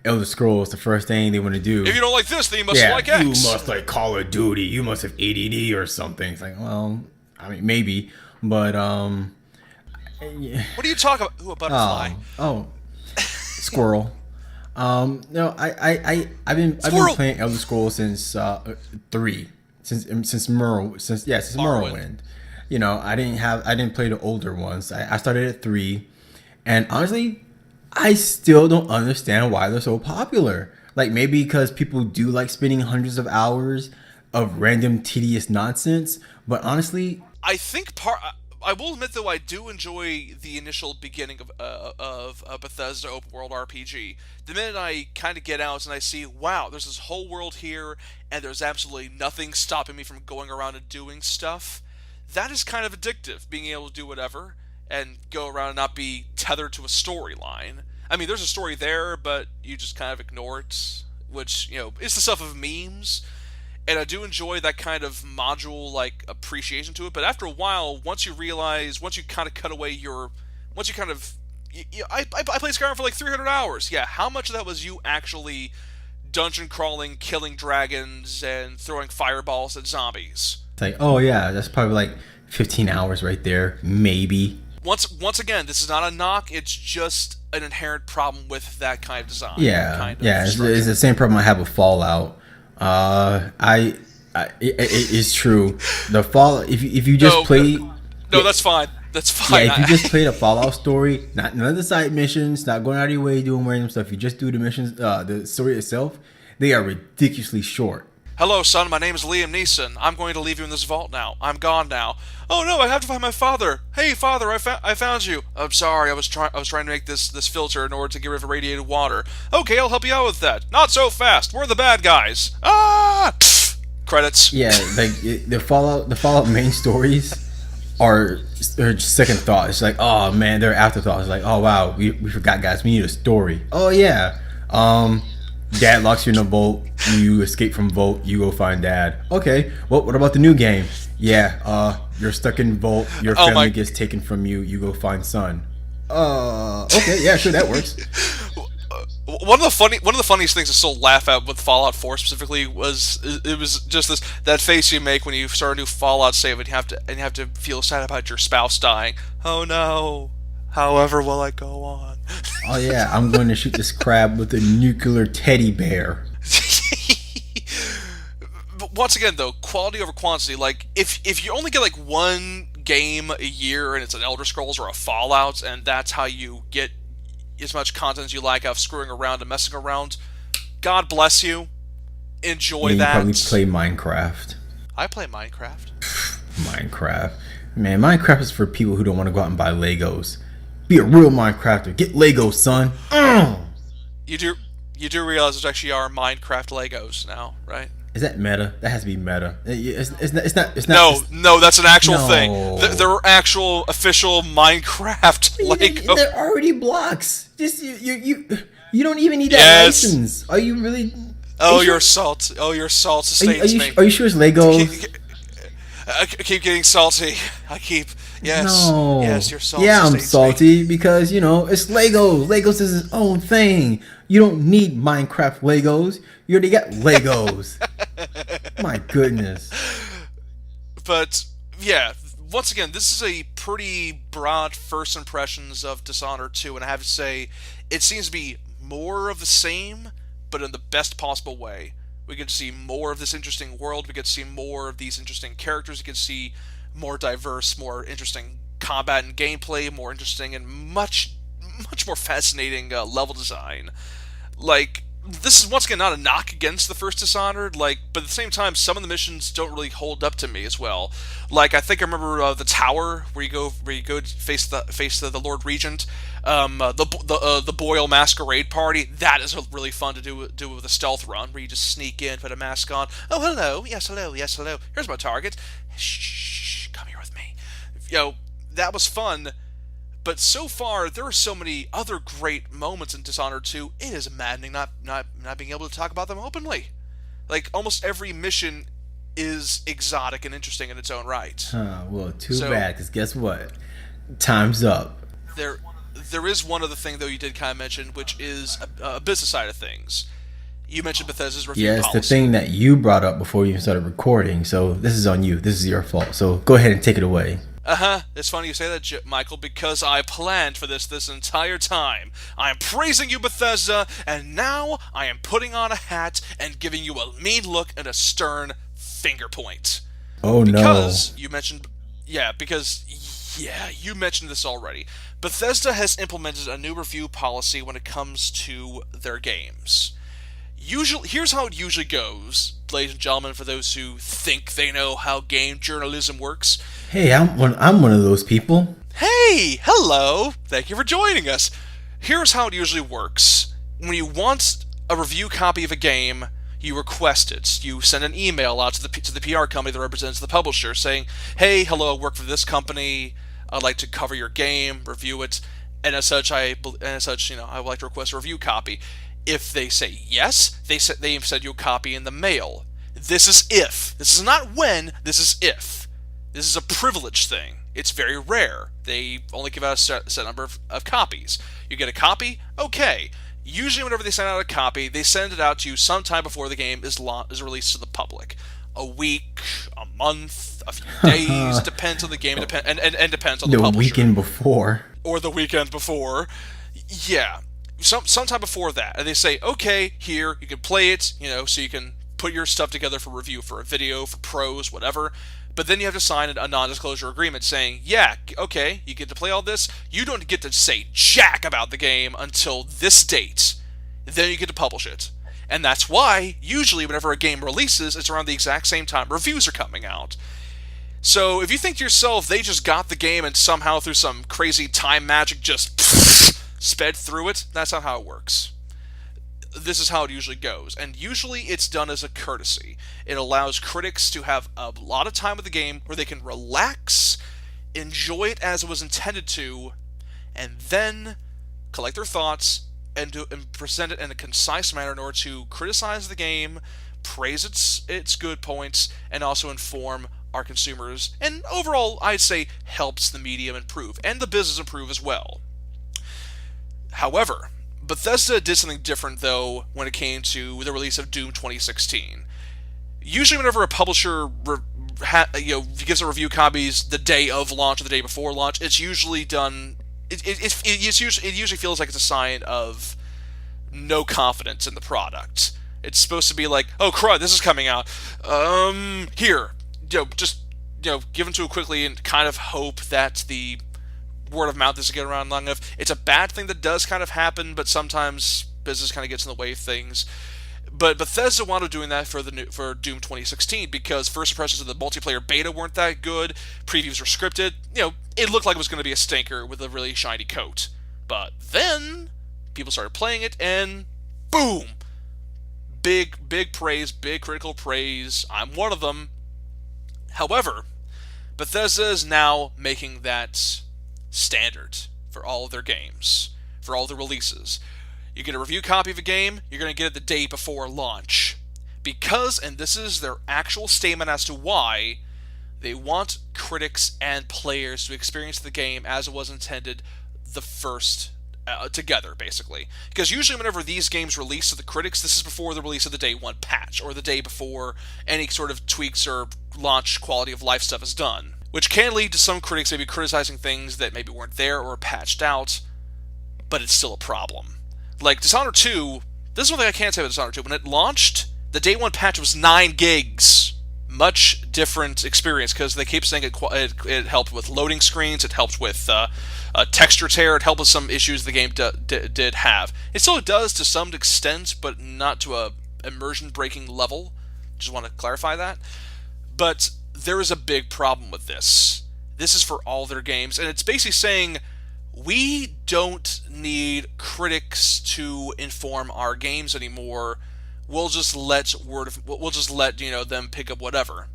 Elder Scrolls, the first thing they want to do. If you don't like this, then you must like X. You must like Call of Duty. You must have ADD or something. It's like, well, I mean, maybe, but yeah. What are you talking about? Ooh, a butterfly. Squirrel. No, I've been playing Elder Scrolls since 3, since Morrowind. I didn't play the older ones. I started at 3, and honestly, I still don't understand why they're so popular. Like, maybe because people do like spending hundreds of hours of random tedious nonsense. But honestly, I think I will admit, though, I do enjoy the initial beginning of a Bethesda open world RPG. The minute I kind of get out and I see, wow, there's this whole world here, and there's absolutely nothing stopping me from going around and doing stuff. That is kind of addictive, being able to do whatever and go around and not be tethered to a storyline. I mean, there's a story there, but you just kind of ignore it, which, is the stuff of memes. And I do enjoy that kind of module-like appreciation to it. But after a while, once you kind of cut away once you kind of, I played Skyrim for like 300 hours. Yeah, how much of that was you actually dungeon crawling, killing dragons, and throwing fireballs at zombies? It's like, oh yeah, that's probably like 15 hours right there, maybe. Once again, this is not a knock. It's just an inherent problem with that kind of design. Yeah, yeah, it's the same problem I have with Fallout. It's true. The Fallout, if you just play, no, that's fine. That's fine. Yeah, if you just play the Fallout story, none of the side missions, not going out of your way doing random stuff. You just do the missions, the story itself. They are ridiculously short. Hello, son. My name is Liam Neeson. I'm going to leave you in this vault now. I'm gone now. Oh no, I have to find my father. Hey, father, I found you. I'm sorry. I was trying to make this filter in order to get rid of irradiated water. Okay, I'll help you out with that. Not so fast. We're the bad guys. Ah! Credits. Yeah, like the Fallout main stories are just second thought. It's like, oh man, they're afterthoughts. It's like, oh wow, we forgot, guys. We need a story. Oh yeah. Dad locks you in a vault. You escape from vault. You go find dad. Okay. Well, what about the new game? Yeah. You're stuck in vault. Your family gets taken from you. You go find son. Okay. Yeah. Sure. That works. One of the funniest things to still laugh at with Fallout 4 specifically was just that face you make when you start a new Fallout save and you have to feel sad about your spouse dying. Oh no. However will I go on? Oh yeah, I'm going to shoot this crab with a nuclear teddy bear. But once again, though, quality over quantity. Like, if you only get like one game a year and it's an Elder Scrolls or a Fallout, and that's how you get as much content as you like out of screwing around and messing around, God bless you. Enjoy that. You probably play Minecraft. I play Minecraft. Minecraft. Man, Minecraft is for people who don't want to go out and buy Legos. Be a real Minecrafter. Get Legos, son. You do realize there actually are Minecraft Legos now, right? Is that meta? That has to be meta. It's not. No, that's an actual thing. There are actual official Minecraft Legos. They're already blocks. Just you don't even need that license. Are you really? Your salt. Oh, your salt sustains me. Are you sure it's Legos? I keep getting salty. Yes. No. Yes, you're salty. Yeah, I'm salty because, it's Legos. Legos is its own thing. You don't need Minecraft Legos. You already got Legos. My goodness. But, yeah, once again, this is a pretty broad first impressions of Dishonored 2, and I have to say, it seems to be more of the same, but in the best possible way. We get to see more of this interesting world. We get to see more of these interesting characters. We get to see more diverse, more interesting combat and gameplay, more interesting and much more fascinating level design. Like, this is once again not a knock against the first Dishonored, but at the same time, some of the missions don't really hold up to me as well. Like, I think I remember the tower where you go to face the Lord Regent, the Boyle Masquerade Party. That is really fun to do with a stealth run where you just sneak in, put a mask on. Oh, hello, yes, hello. Here's my target. Shh, come here with me. That was fun. But so far, there are so many other great moments in Dishonored 2, it is maddening not being able to talk about them openly. Like, almost every mission is exotic and interesting in its own right. Well, too bad, because guess what? Time's up. There is one other thing, though, you did kind of mention, which is a business side of things. You mentioned Bethesda's review policy. Yes, the thing that you brought up before you even started recording, so this is on you. This is your fault. So go ahead and take it away. It's funny you say that, Michael, because I planned for this entire time. I am praising you, Bethesda, and now I am putting on a hat and giving you a mean look and a stern finger point. Oh, no. Because you mentioned this already. Bethesda has implemented a new review policy when it comes to their games. Here's how it usually goes, ladies and gentlemen, for those who think they know how game journalism works. Hey, I'm one of those people. Hey, hello. Thank you for joining us. Here's how it usually works. When you want a review copy of a game, you request it. You send an email out to the PR company that represents the publisher saying, hey, hello, I work for this company. I'd like to cover your game, review it, and as such, I would like to request a review copy. If they say yes, they've sent you a copy in the mail. This is if. This is not when, this is if. This is a privilege thing. It's very rare. They only give out a set number of copies. You get a copy, okay. Usually, whenever they send out a copy, they send it out to you sometime before the game is released to the public. A week, a month, a few days, depends on the game, and depends on the publisher. The weekend before. Or the weekend before. Yeah. Sometime before that. And they say, okay, here, you can play it, so you can put your stuff together for review, for a video, for pros, whatever. But then you have to sign a non-disclosure agreement saying, yeah, okay, you get to play all this. You don't get to say jack about the game until this date. Then you get to publish it. And that's why, usually, whenever a game releases, it's around the exact same time reviews are coming out. So, if you think to yourself, they just got the game and somehow through some crazy time magic just sped through it, that's not how it works. This is how it usually goes, and usually it's done as a courtesy. It allows critics to have a lot of time with the game where they can relax, enjoy it as it was intended to, and then collect their thoughts and present it in a concise manner in order to criticize the game, praise its good points, and also inform our consumers, and overall, I'd say, helps the medium improve, and the business improve as well. However, Bethesda did something different, though, when it came to the release of Doom 2016. Usually, whenever a publisher gives a review copies the day of launch or the day before launch, it's usually done. It usually feels like it's a sign of no confidence in the product. It's supposed to be like, oh crud, this is coming out. Here, just give them to it quickly and kind of hope that the word of mouth doesn't get around long enough. It's a bad thing that does kind of happen, but sometimes business kind of gets in the way of things. But Bethesda wound up doing that for Doom 2016 because first impressions of the multiplayer beta weren't that good. Previews were scripted. It looked like it was going to be a stinker with a really shiny coat. But then people started playing it, and boom, big praise, big critical praise. I'm one of them. However, Bethesda is now making that standard for all of their games, for all the releases. You get a review copy of a game, you're going to get it the day before launch. Because, and this is their actual statement as to why, they want critics and players to experience the game as it was intended the first together, basically. Because usually whenever these games release to the critics, this is before the release of the day one patch, or the day before any sort of tweaks or launch quality of life stuff is done. Which can lead to some critics maybe criticizing things that maybe weren't there or patched out, but it's still a problem. Like Dishonored 2, this is one thing I can't say about Dishonored 2. When it launched, the day one patch was 9 gigs. Much different experience, because they keep saying it helped with loading screens, it helped with texture tear, it helped with some issues the game did have. It still does to some extent, but not to a immersion-breaking level. Just want to clarify that. But there is a big problem with this. This is for all their games, and it's basically saying, we don't need critics to inform our games anymore. We'll just let them pick up whatever.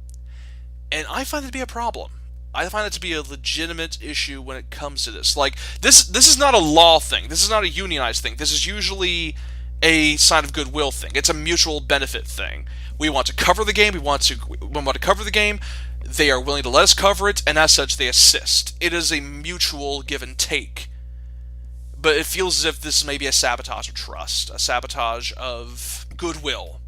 And I find it to be a problem. I find it to be a legitimate issue when it comes to this. Like, this is not a law thing. This is not a unionized thing. This is usually a sign of goodwill thing. It's a mutual benefit thing. We want to cover the game. We want to cover the game. They are willing to let us cover it, and as such, they assist. It is a mutual give and take. But it feels as if this is maybe a sabotage of trust, a sabotage of goodwill.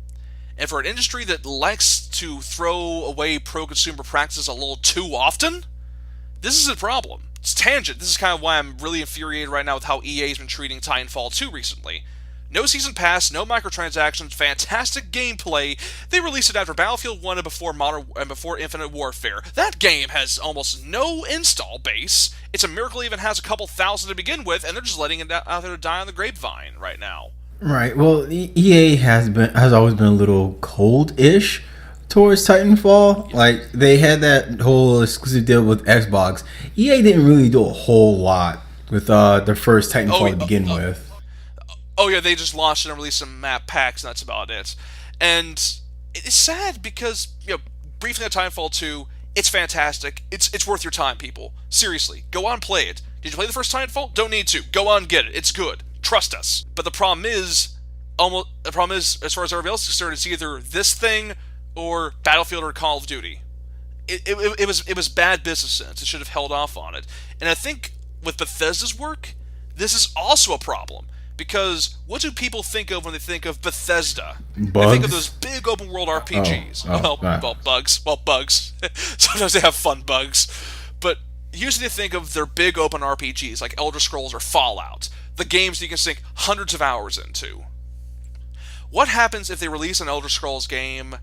And for an industry that likes to throw away pro-consumer practices a little too often, this is a problem. It's tangent. This is kind of why I'm really infuriated right now with how EA's been treating Titanfall 2 recently. No season pass, no microtransactions, fantastic gameplay. They released it after Battlefield 1 and before Infinite Warfare. That game has almost no install base. It's a miracle it even has a couple thousand to begin with, and they're just letting it out there to die on the grapevine right now. Right. Well, EA has always been a little cold-ish towards Titanfall. Like, they had that whole exclusive deal with Xbox. EA didn't really do a whole lot with the first Titanfall to begin with. Oh yeah, they just launched it and released some map packs, and that's about it. And it's sad because, briefly on Titanfall 2, it's fantastic. It's worth your time, people. Seriously, go on and play it. Did you play the first Titanfall? Don't need to. Go on and get it. It's good. Trust us. But the problem is, as far as everybody else is concerned, it's either this thing or Battlefield or Call of Duty. it was bad business sense. It should have held off on it. And I think with Bethesda's work, this is also a problem. Because what do people think of when they think of Bethesda? They think of those Bugs. big open world RPGs. Bugs. Well, bugs. Sometimes they have fun bugs. But usually they think of their big open RPGs like Elder Scrolls or Fallout. The games that you can sink hundreds of hours into. What happens if they release an Elder Scrolls game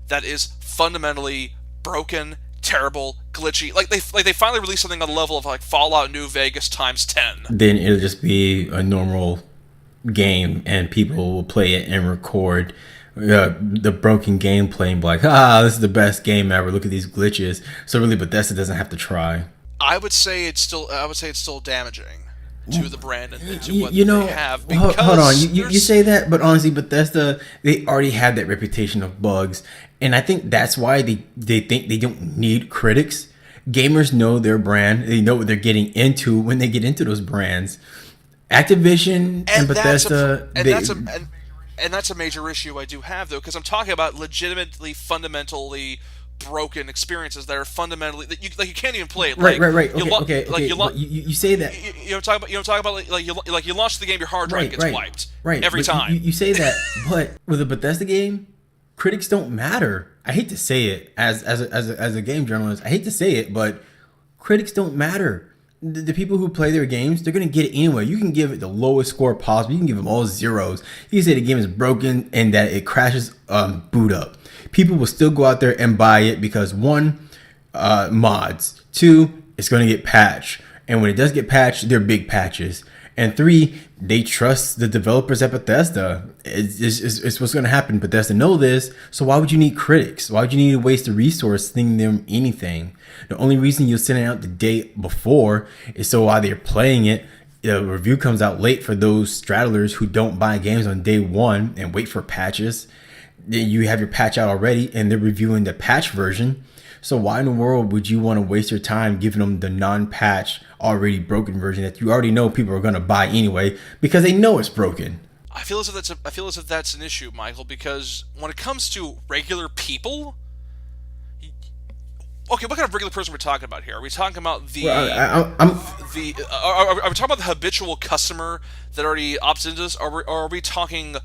that is fundamentally broken, terrible, glitchy? Like they finally release something on the level of like Fallout New Vegas times 10. Then it'll just be a normal game, and people will play it and record the broken gameplay and be like, this is the best game ever. Look at these glitches. So really, Bethesda doesn't have to try. I would say it's still damaging to the brand and to what You know, they have. Because hold on. You say that, but honestly, Bethesda, they already have that reputation of bugs, and I think that's why they think they don't need critics. Gamers know their brand. They know what they're getting into when they get into those brands. Activision and Bethesda, that's a major issue I do have, though, because I'm talking about legitimately, fundamentally broken experiences that are fundamentally that you can't even play it. Right. Okay. You say that. You talk about like you launch the game, your hard drive gets wiped every time. You say that, but with a Bethesda game, critics don't matter. I hate to say it as a game journalist. I hate to say it, but critics don't matter. The people who play their games, they're going to get it anyway. You can give it the lowest score possible. You can give them all zeros. You can say the game is broken and that it crashes boot up. People will still go out there and buy it because one, mods. Two, it's going to get patched. And when it does get patched, they're big patches. And three, they trust the developers at Bethesda. It's what's going to happen. Bethesda know this, so why would you need critics? Why would you need to waste a resource thinking them anything? The only reason you'll send it out the day before is so while they're playing it, the review comes out late for those straddlers who don't buy games on day one and wait for patches. Then you have your patch out already, and they're reviewing the patch version. So why in the world would you want to waste your time giving them the non-patch, already broken version that you already know people are going to buy anyway because they know it's broken? I feel as if that's an issue, Michael, because when it comes to regular people, okay, what kind of regular person are we talking about here? Are we talking about are we talking about the habitual customer that already opts into this, or are we talking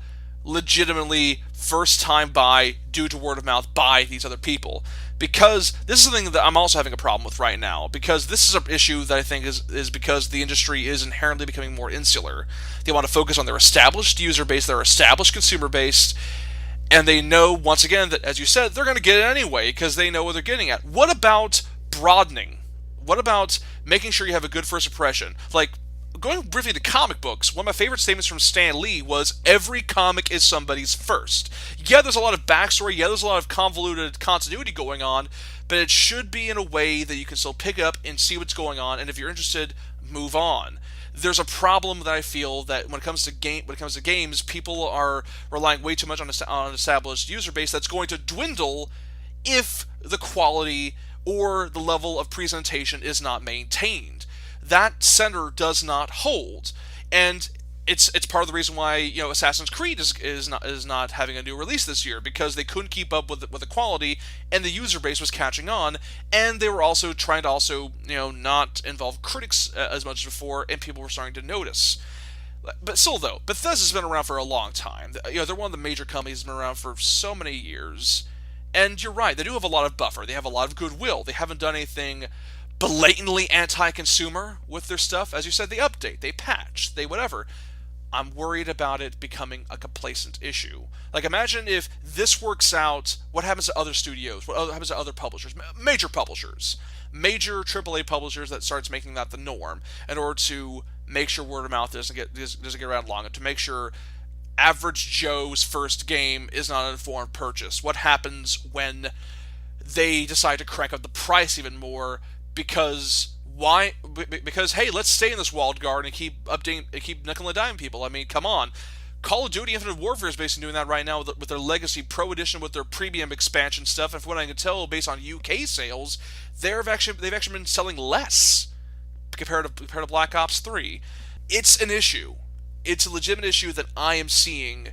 legitimately first time buy due to word of mouth by these other people? Because this is something that I'm also having a problem with right now, because this is an issue that I think is because the industry is inherently becoming more insular. They want to focus on their established user base, their established consumer base, and they know, once again, that, as you said, they're going to get it anyway because they know what they're getting at. What about broadening? What about making sure you have a good first impression? Like, going briefly to comic books, one of my favorite statements from Stan Lee was, every comic is somebody's first. Yeah, there's a lot of backstory, yeah, there's a lot of convoluted continuity going on, but it should be in a way that you can still pick up and see what's going on, and if you're interested, move on. There's a problem that I feel that when it comes to games, people are relying way too much on an established user base that's going to dwindle if the quality or the level of presentation is not maintained. That center does not hold, and it's part of the reason why Assassin's Creed is not having a new release this year, because they couldn't keep up with the quality, and the user base was catching on, and they were also trying to not involve critics as much as before, and people were starting to notice. But still, though, Bethesda's been around for a long time. They're one of the major companies that's been around for so many years, and you're right, they do have a lot of buffer. They have a lot of goodwill. They haven't done anything blatantly anti-consumer with their stuff. As you said, they update, they patch, they whatever. I'm worried about it becoming a complacent issue. Like, imagine if this works out, what happens to other studios? What happens to other publishers? Major publishers. Major AAA publishers that starts making that the norm in order to make sure word of mouth doesn't get around long, and to make sure average Joe's first game is not an informed purchase. What happens when they decide to crank up the price even more? Because why? Because hey, let's stay in this walled garden and keep updating, and keep nickel and dime people. I mean, come on. Call of Duty Infinite Warfare is basically doing that right now with their Legacy Pro Edition, with their premium expansion stuff. And from what I can tell, based on UK sales, they've actually been selling less compared to Black Ops 3. It's an issue. It's a legitimate issue that I am seeing,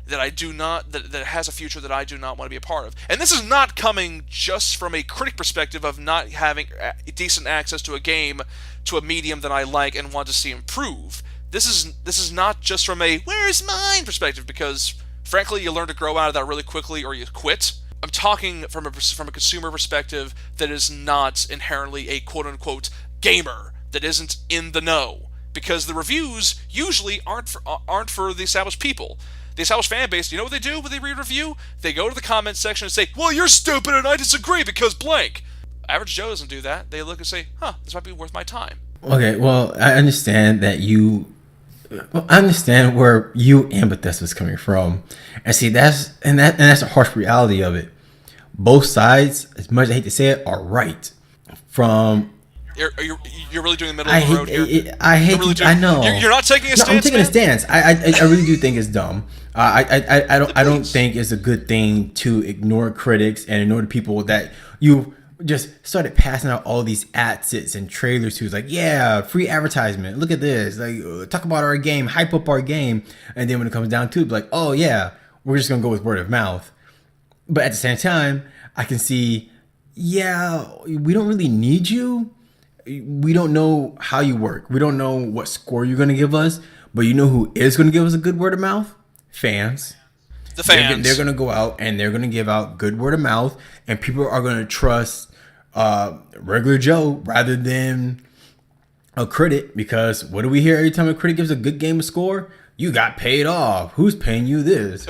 that I do not that has a future that I do not want to be a part of. And this is not coming just from a critic perspective of not having decent access to a game, to a medium that I like and want to see improve. This is not just from a "where's mine" perspective, because frankly you learn to grow out of that really quickly or you quit. I'm talking from a consumer perspective that is not inherently a quote-unquote gamer, that isn't in the know, because the reviews usually aren't for the established people. The established fan base, you know what they do when they read a review? They go to the comments section and say, "Well, you're stupid and I disagree because blank." Average Joe doesn't do that. They look and say, "This might be worth my time." Okay, well, I understand that I understand where you and Bethesda's coming from, and see that's a harsh reality of it. Both sides, as much as I hate to say it, are right. From You're really doing the middle of the road here. I know. You're not taking a stance. I'm taking man? a stance. I really do think it's dumb. I don't think it's a good thing to ignore critics and ignore the people that you just started passing out all these assets and trailers to. It's like, yeah, free advertisement. Look at this. Like, talk about our game, hype up our game, and then when it comes down to it, like, oh yeah, we're just gonna go with word of mouth. But at the same time, I can see, yeah, we don't really need you. We don't know how you work. We don't know what score you're going to give us. But you know who is going to give us a good word of mouth? Fans. The fans. They're going to go out and they're going to give out good word of mouth. And people are going to trust regular Joe rather than a critic. Because what do we hear every time a critic gives a good game a score? You got paid off. Who's paying you this?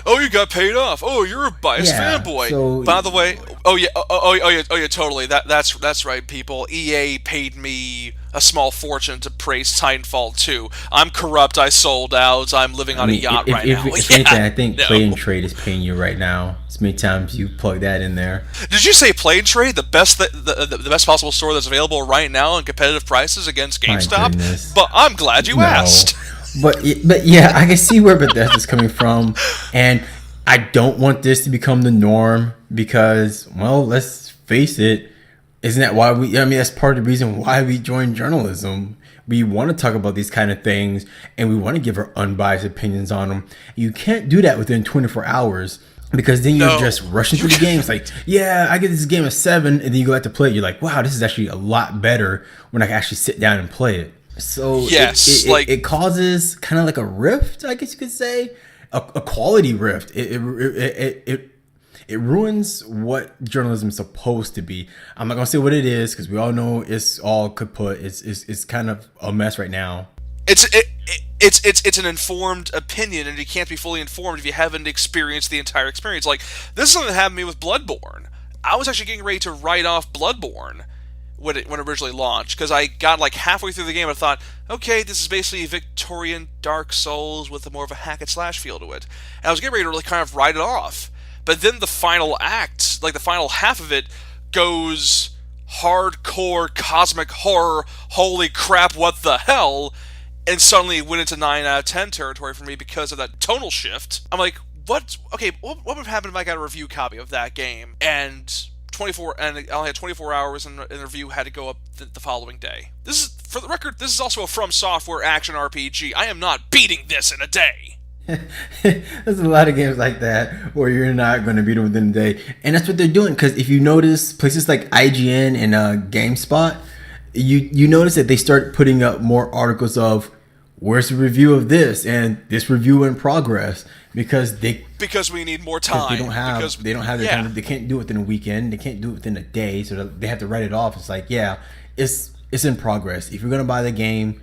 You got paid off. Oh, you're a biased fanboy. So, by the way, yeah, totally. That's right, people. EA paid me a small fortune to praise Titanfall 2. I'm corrupt. I sold out. I'm living on a yacht right now. If anything, I think Play and Trade is paying you right now. As many times you plug that in there. Did you say Play and Trade, the best the best possible store that's available right now on competitive prices against GameStop? But I'm glad you asked. But yeah, I can see where Bethesda's coming from, and I don't want this to become the norm because, well, let's face it, isn't that why that's part of the reason why we joined journalism. We want to talk about these kind of things, and we want to give our unbiased opinions on them. You can't do that within 24 hours. Because then you're just rushing through the game. It's like, yeah, I get this game a 7, and then you go out to play it. You're like, wow, this is actually a lot better when I can actually sit down and play it. So yes, it causes kind of like a rift, I guess you could say, a quality rift. It ruins what journalism is supposed to be. I'm not gonna say what it is because we all know it's all kaput. It's kind of a mess right now. It's an informed opinion, and you can't be fully informed if you haven't experienced the entire experience. Like, this is something that happened to me with Blood-Borne. I was actually getting ready to write off Blood-Borne when it originally launched, because I got like halfway through the game and I thought, okay, this is basically Victorian Dark Souls with more of a hack and slash feel to it. And I was getting ready to really kind of write it off. But then the final act, like the final half of it, goes hardcore cosmic horror, holy crap, what the hell, and suddenly it went into 9 out of 10 territory for me because of that tonal shift. I'm like, what would have happened if I got a review copy of that game and I only had 24 hours and the review had to go up the following day? This is, for the record, this is also a From Software action RPG. I am not beating this in a day. There's a lot of games like that where you're not going to beat them within a day, and that's what they're doing. Because if you notice, places like IGN and GameSpot, you notice that they start putting up more articles of where's the review of this and this review in progress, because we need more time. They don't have the time. They can't do it within a weekend. They can't do it within a day, so they have to write it off. It's like, yeah, it's in progress. If you're gonna buy the game,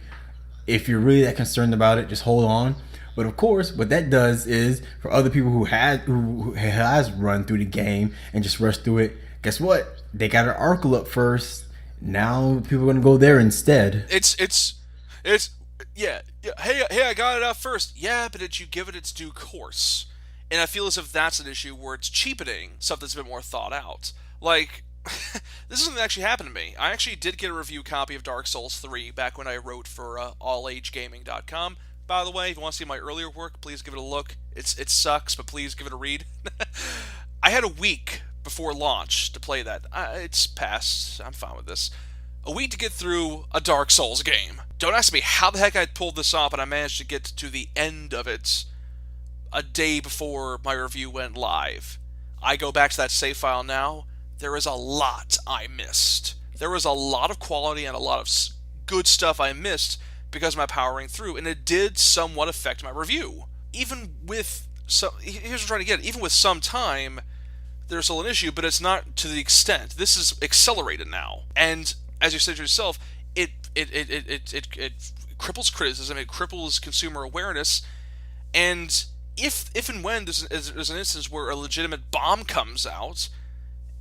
if you're really that concerned about it, just hold on. But of course, what that does is for other people who has run through the game and just rushed through it, guess what? They got an article up first. Now people are gonna go there instead. Yeah. Hey, I got it out first. Yeah, but did you give it its due course? And I feel as if that's an issue where it's cheapening stuff that's a bit more thought out. Like, this is something that actually happened to me. I actually did get a review copy of Dark Souls 3 back when I wrote for allagegaming.com. By the way, if you want to see my earlier work, please give it a look. It sucks, but please give it a read. I had a week before launch to play that. It's past. I'm fine with this. A week to get through a Dark Souls game. Don't ask me how the heck I pulled this off, but I managed to get to the end of it a day before my review went live. I go back to that save file now. There is a lot I missed. There was a lot of quality and a lot of good stuff I missed because of my powering through, and it did somewhat affect my review. Even with here's what I'm trying to get. Even with some time, there's still an issue, but it's not to the extent. This is accelerated now, and as you said to yourself, it cripples criticism. It cripples consumer awareness, and if and when there's an instance where a legitimate bomb comes out,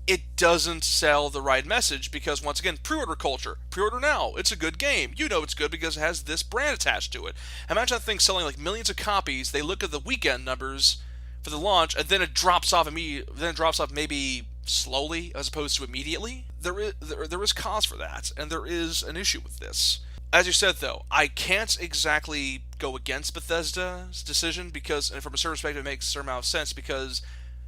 it doesn't sell the right message because, once again, pre-order culture. Pre-order now. It's a good game. You know it's good because it has this brand attached to it. Imagine that thing selling like millions of copies. They look at the weekend numbers for the launch, and then it drops off immediately. Then it drops off maybe slowly as opposed to immediately. There is cause for that, and there is an issue with this. As you said, though, I can't exactly go against Bethesda's decision because, and from a certain perspective, it makes a certain amount of sense because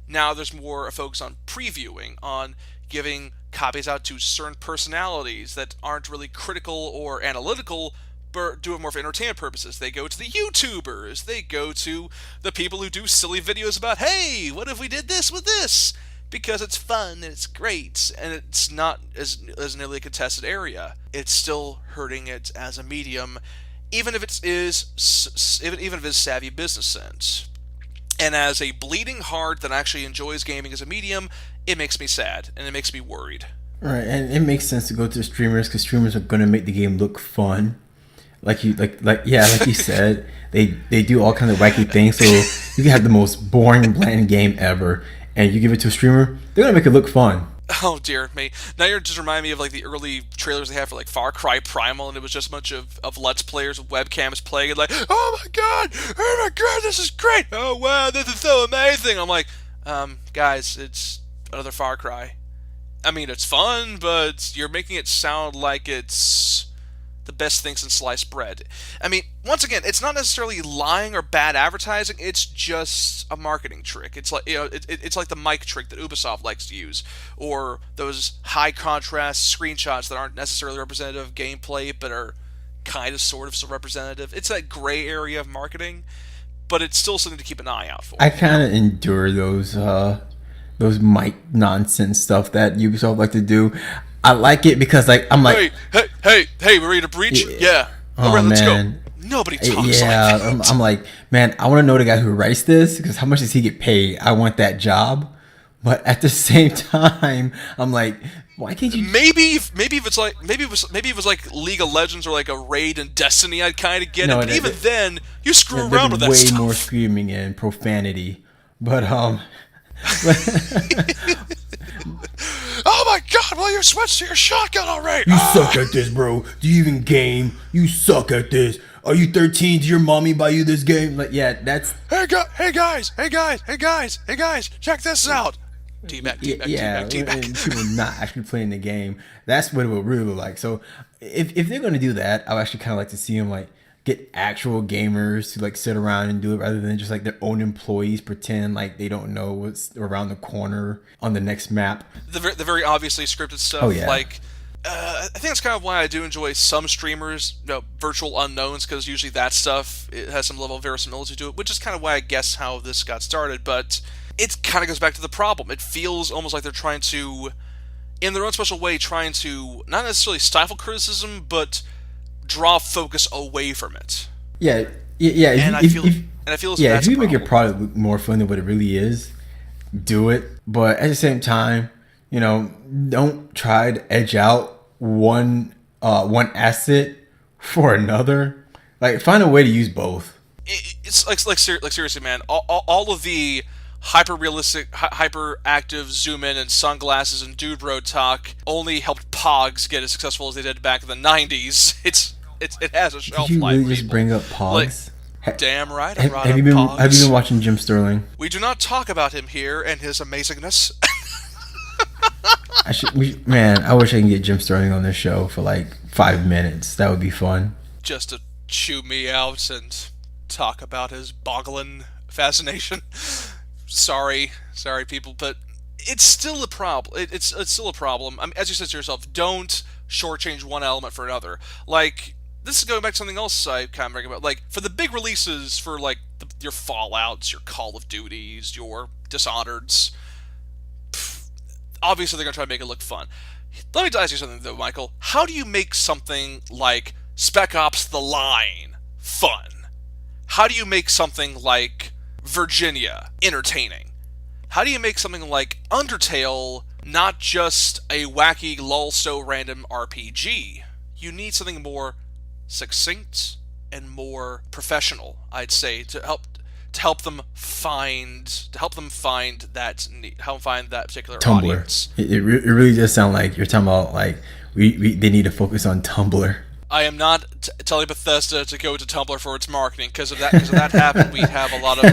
now there's more a focus on previewing, on giving copies out to certain personalities that aren't really critical or analytical, but do it more for entertainment purposes. They go to the YouTubers, they go to the people who do silly videos about, hey, what if we did this with this? Because it's fun and it's great, and it's not as nearly a contested area. It's still hurting it as a medium, even if it is savvy business sense. And as a bleeding heart that actually enjoys gaming as a medium, it makes me sad and it makes me worried. Right, and it makes sense to go to streamers because streamers are going to make the game look fun. Like you said, they do all kinds of wacky things. So you can have the most boring, bland game ever, and you give it to a streamer, they're gonna make it look fun. Oh dear me! Now you're just reminding me of like the early trailers they had for like Far Cry Primal, and it was just a bunch of Let's Players with webcams playing, and like, oh my god, this is great! Oh wow, this is so amazing! I'm like, guys, it's another Far Cry. I mean, it's fun, but you're making it sound like it's the best thing since sliced bread. I mean, once again, it's not necessarily lying or bad advertising. It's just a marketing trick. It's like, it's like the mic trick that Ubisoft likes to use, or those high contrast screenshots that aren't necessarily representative of gameplay, but are kind of sort of so representative. It's that gray area of marketing, but it's still something to keep an eye out for. I kind of endure those mic nonsense stuff that Ubisoft like to do. I like it because I'm like, hey, we're ready to breach? Yeah. Oh, right, let's man. go. Nobody talks like that. I'm like, man, I want to know the guy who writes this because how much does he get paid? I want that job. But at the same time, I'm like, why can't you? Maybe if it was like League of Legends or like a raid in Destiny, I'd kind of get it. But even then, you screw around with that stuff. Way more screaming and profanity. But oh my god, will you switch to your shotgun already? You suck at this, bro. Do you even game? You suck at this. Are you 13? Did your mommy buy you this game? Like, yeah, that's... Hey guys, check this out. Teabag. And people not actually playing the game. That's what it would really look like. So, if they're going to do that, I would actually kind of like to see them, like, get actual gamers to like sit around and do it rather than just like their own employees pretend like they don't know what's around the corner on the next map. The very obviously scripted stuff. Oh, yeah. Like, I think that's kind of why I do enjoy some streamers, virtual unknowns, because usually that stuff, it has some level of verisimilitude to it, which is kind of why I guess how this got started. But it kind of goes back to the problem. It feels almost like they're trying to, in their own special way, trying to not necessarily stifle criticism, but draw focus away from it. Yeah. I feel if you make your product look more fun than what it really is, do it. But at the same time, don't try to edge out one asset for another. Like, find a way to use both. It's like seriously, man. All of the hyper realistic, hyper active zoom in and sunglasses and dude bro talk only helped Pogs get as successful as they did back in the 90s. It has a shelf life. Did you really just bring up Pogs? Damn right. Have you been watching Jim Sterling? We do not talk about him here and his amazingness. I wish I can get Jim Sterling on this show for like 5 minutes. That would be fun. Just to chew me out and talk about his boggling fascination. Sorry, people, but it's still a problem. It's still a problem. I mean, as you said to yourself, don't shortchange one element for another. Like, this is going back to something else I kind of bring about. Like, for the big releases for like your Fallouts, your Call of Duties, your Dishonoreds. Obviously, they're going to try to make it look fun. Let me ask you something, though, Michael. How do you make something like Spec Ops The Line fun? How do you make something like Virginia entertaining? How do you make something like Undertale not just a wacky lol-so-random RPG? You need something more succinct and more professional, I'd say, to help them find that particular Tumblr. audience. It really does sound like you're talking about like they need to focus on Tumblr. I am not telling Bethesda to go to Tumblr for its marketing, because if that happened, we'd have a lot of.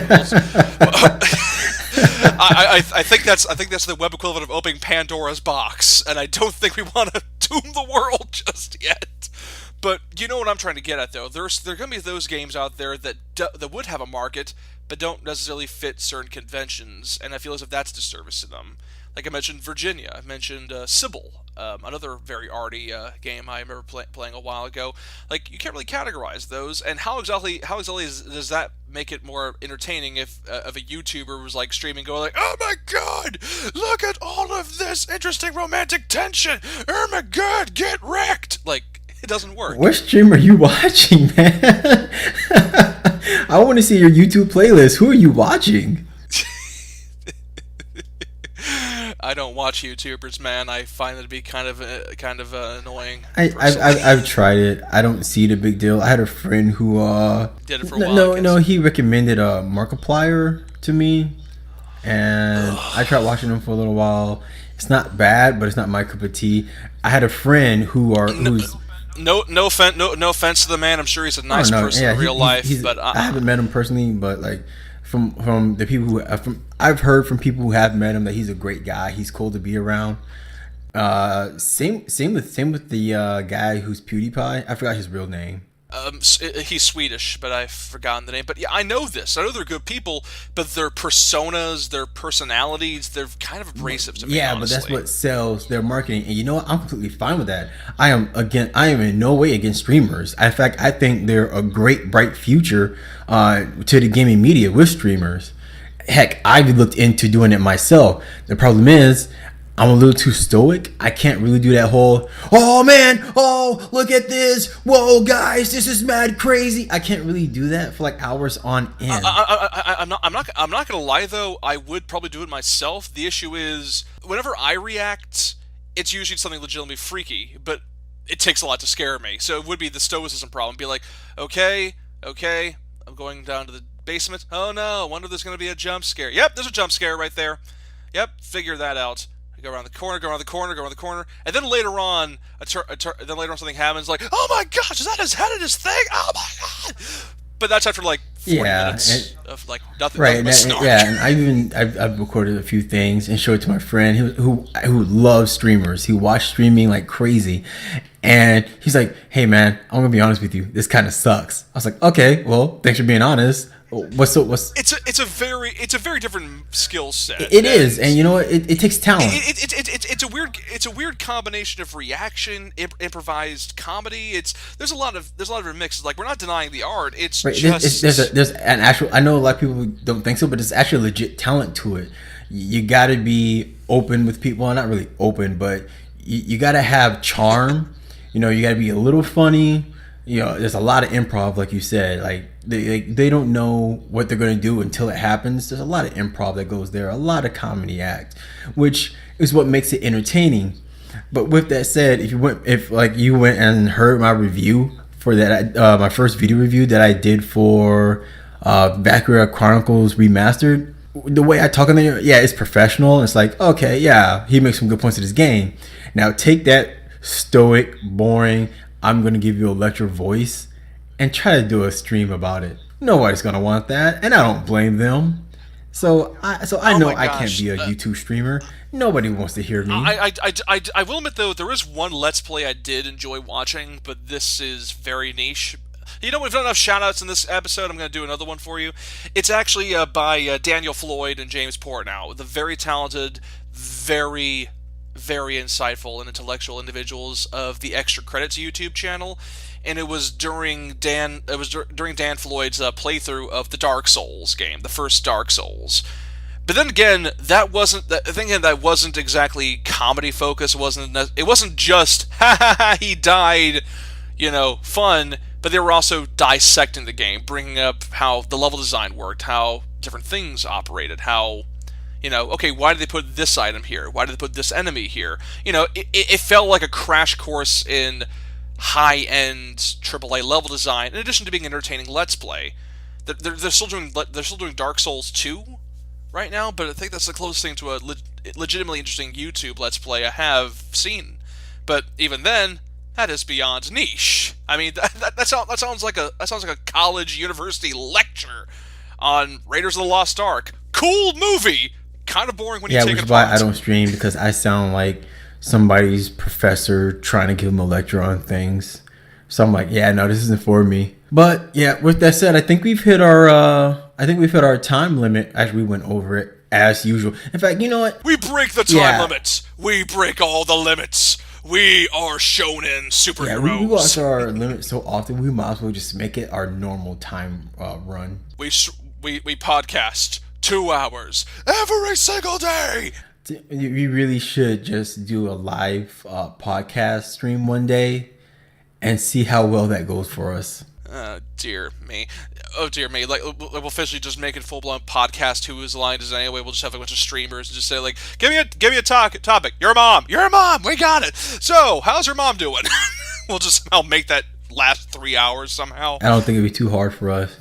I think that's the web equivalent of opening Pandora's box, and I don't think we want to doom the world just yet. But you know what I'm trying to get at, though. There are going to be those games out there that would have a market, but don't necessarily fit certain conventions, and I feel as if that's a disservice to them. Like I mentioned Virginia, I mentioned Sybil, another very arty game I remember playing a while ago. Like, you can't really categorize those, and how exactly does that make it more entertaining if a YouTuber was like streaming, going like, "Oh my God, look at all of this interesting romantic tension! Oh my God, get wrecked!" Like, it doesn't work. What stream are you watching, man? I want to see your YouTube playlist. Who are you watching? I don't watch YouTubers, man. I find it to be kind of annoying. I've tried it. I don't see the big deal. I had a friend who did it for a while. No, he recommended Markiplier to me, and I tried watching him for a little while. It's not bad, but it's not my cup of tea. I had a friend who's no offense to the man. I'm sure he's a nice person in real life, but I haven't met him personally, but like from the people who I've heard from people who have met him that he's a great guy. He's cool to be around. Same with the guy who's PewDiePie. I forgot his real name. He's Swedish, but I've forgotten the name. But yeah, I know this. I know they're good people, but their personas, their personalities, they're kind of abrasive to me. Yeah, honestly. But that's what sells their marketing. And you know what? I'm completely fine with that. I am in no way against streamers. In fact, I think they're a great, bright future to the gaming media with streamers. Heck, I've looked into doing it myself. The problem is, I'm a little too stoic. I can't really do that whole, "Oh man, oh look at this, whoa guys, this is mad crazy." I can't really do that for like hours on end. I'm not gonna lie though. I would probably do it myself. The issue is, whenever I react, it's usually something legitimately freaky, but it takes a lot to scare me. So it would be the stoicism problem. Be like, okay, I'm going down to the basement. Oh no, I wonder if there's gonna be a jump scare. Yep, there's a jump scare right there. Yep, figure that out. Go around the corner, and then later on, something happens. Like, "Oh my gosh, is that his head in his thing? Oh my God!" But that's after like 40 minutes of like nothing. Right, and I've recorded a few things and showed it to my friend who loves streamers. He watched streaming like crazy, and he's like, "Hey man, I'm gonna be honest with you. This kind of sucks." I was like, "Okay, well, thanks for being honest." It's a very different skill set. It is, and you know what? It takes talent. It's a weird combination of reaction, improvised comedy. There's a lot of mixes. Like, we're not denying the art. It's right, just there's an actual. I know a lot of people don't think so, but there's actually legit talent to it. You got to be open with people. Well, not really open, but you got to have charm. You know, you got to be a little funny. You know, there's a lot of improv, like you said. Like they don't know what they're going to do until it happens. There's a lot of improv that goes there, a lot of comedy act, which is what makes it entertaining. But with that said, if you went and heard my review for that, my first video review that I did for Valkyria Chronicles Remastered, the way I talk on there, yeah, it's professional. It's like, okay, yeah, he makes some good points in his game. Now take that stoic, boring, I'm going to give you a lecture voice and try to do a stream about it. Nobody's going to want that, and I don't blame them. So I know I can't be a YouTube streamer. Nobody wants to hear me. I will admit, though, there is one Let's Play I did enjoy watching, but this is very niche. You know, we've done enough shout-outs in this episode. I'm going to do another one for you. It's actually by Daniel Floyd and James Portnow, the very talented, very insightful and intellectual individuals of the Extra Credits YouTube channel. and it was during during Dan Floyd's playthrough of the Dark Souls game, the first Dark Souls. But then again, that wasn't exactly comedy focused. It wasn't just ha ha ha he died, fun. But they were also dissecting the game, bringing up how the level design worked, how different things operated, how okay, why did they put this item here? Why did they put this enemy here? It felt like a crash course in high-end AAA level design, in addition to being entertaining Let's Play. They're still doing Dark Souls 2 right now, but I think that's the closest thing to a legitimately interesting YouTube Let's Play I have seen. But even then, that is beyond niche. I mean, that sounds like a college university lecture on Raiders of the Lost Ark. Cool movie. Kind of boring when you take it apart. Yeah, which is why I don't stream, because I sound like somebody's professor trying to give them a lecture on things. So I'm like, yeah, no, this isn't for me. But yeah, with that said, I think we've hit our time limit as we went over it as usual. In fact, you know what? We break the time limits. We break all the limits. We are shonen superheroes. Yeah, we go after our limit so often, we might as well just make it our normal time run. We podcast 2 hours every single day. We really should just do a live podcast stream one day and see how well that goes for us. Dear me. Oh, dear me. Like, we'll officially just make it full-blown podcast Who Is Lying Does Anyway. We'll just have a bunch of streamers and just say, like, give me a topic. Your mom. We got it. So, how's your mom doing? We'll just somehow make that last 3 hours somehow. I don't think it'd be too hard for us.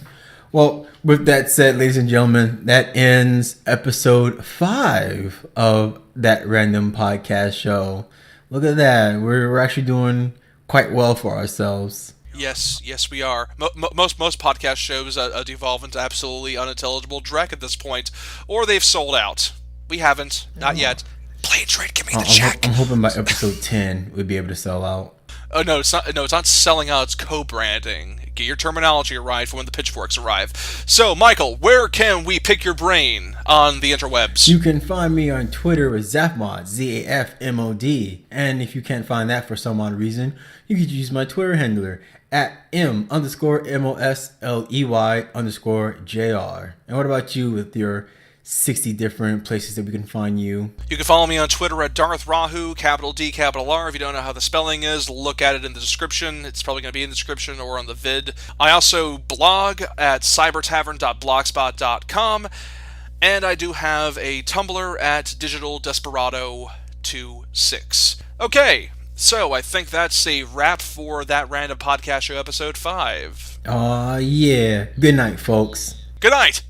Well, with that said, ladies and gentlemen, that ends episode 5 of That Random Podcast Show. Look at that. We're actually doing quite well for ourselves. Yes, we are. Most podcast shows devolve into absolutely unintelligible dreck at this point, or they've sold out. We haven't, not yet. Play trade, give me the check. I'm hoping by episode 10 we'd be able to sell out. Oh no, it's not. No, it's not selling out. It's co-branding. Get your terminology right for when the pitchforks arrive. So, Michael, where can we pick your brain on the interwebs? You can find me on Twitter with Zafmod, ZAFMOD. And if you can't find that for some odd reason, you could use my Twitter handler at M_MOSLEY_JR. And what about you with your 60 different places that we can find you? You can follow me on Twitter at Darth Rahu, capital D, capital R. If you don't know how the spelling is, look at it in the description. It's probably going to be in the description or on the vid. I also blog at cybertavern.blogspot.com, and I do have a Tumblr at digitaldesperado26. Okay, so I think that's a wrap for That Random Podcast Show episode 5. Yeah. Good night, folks. Good night!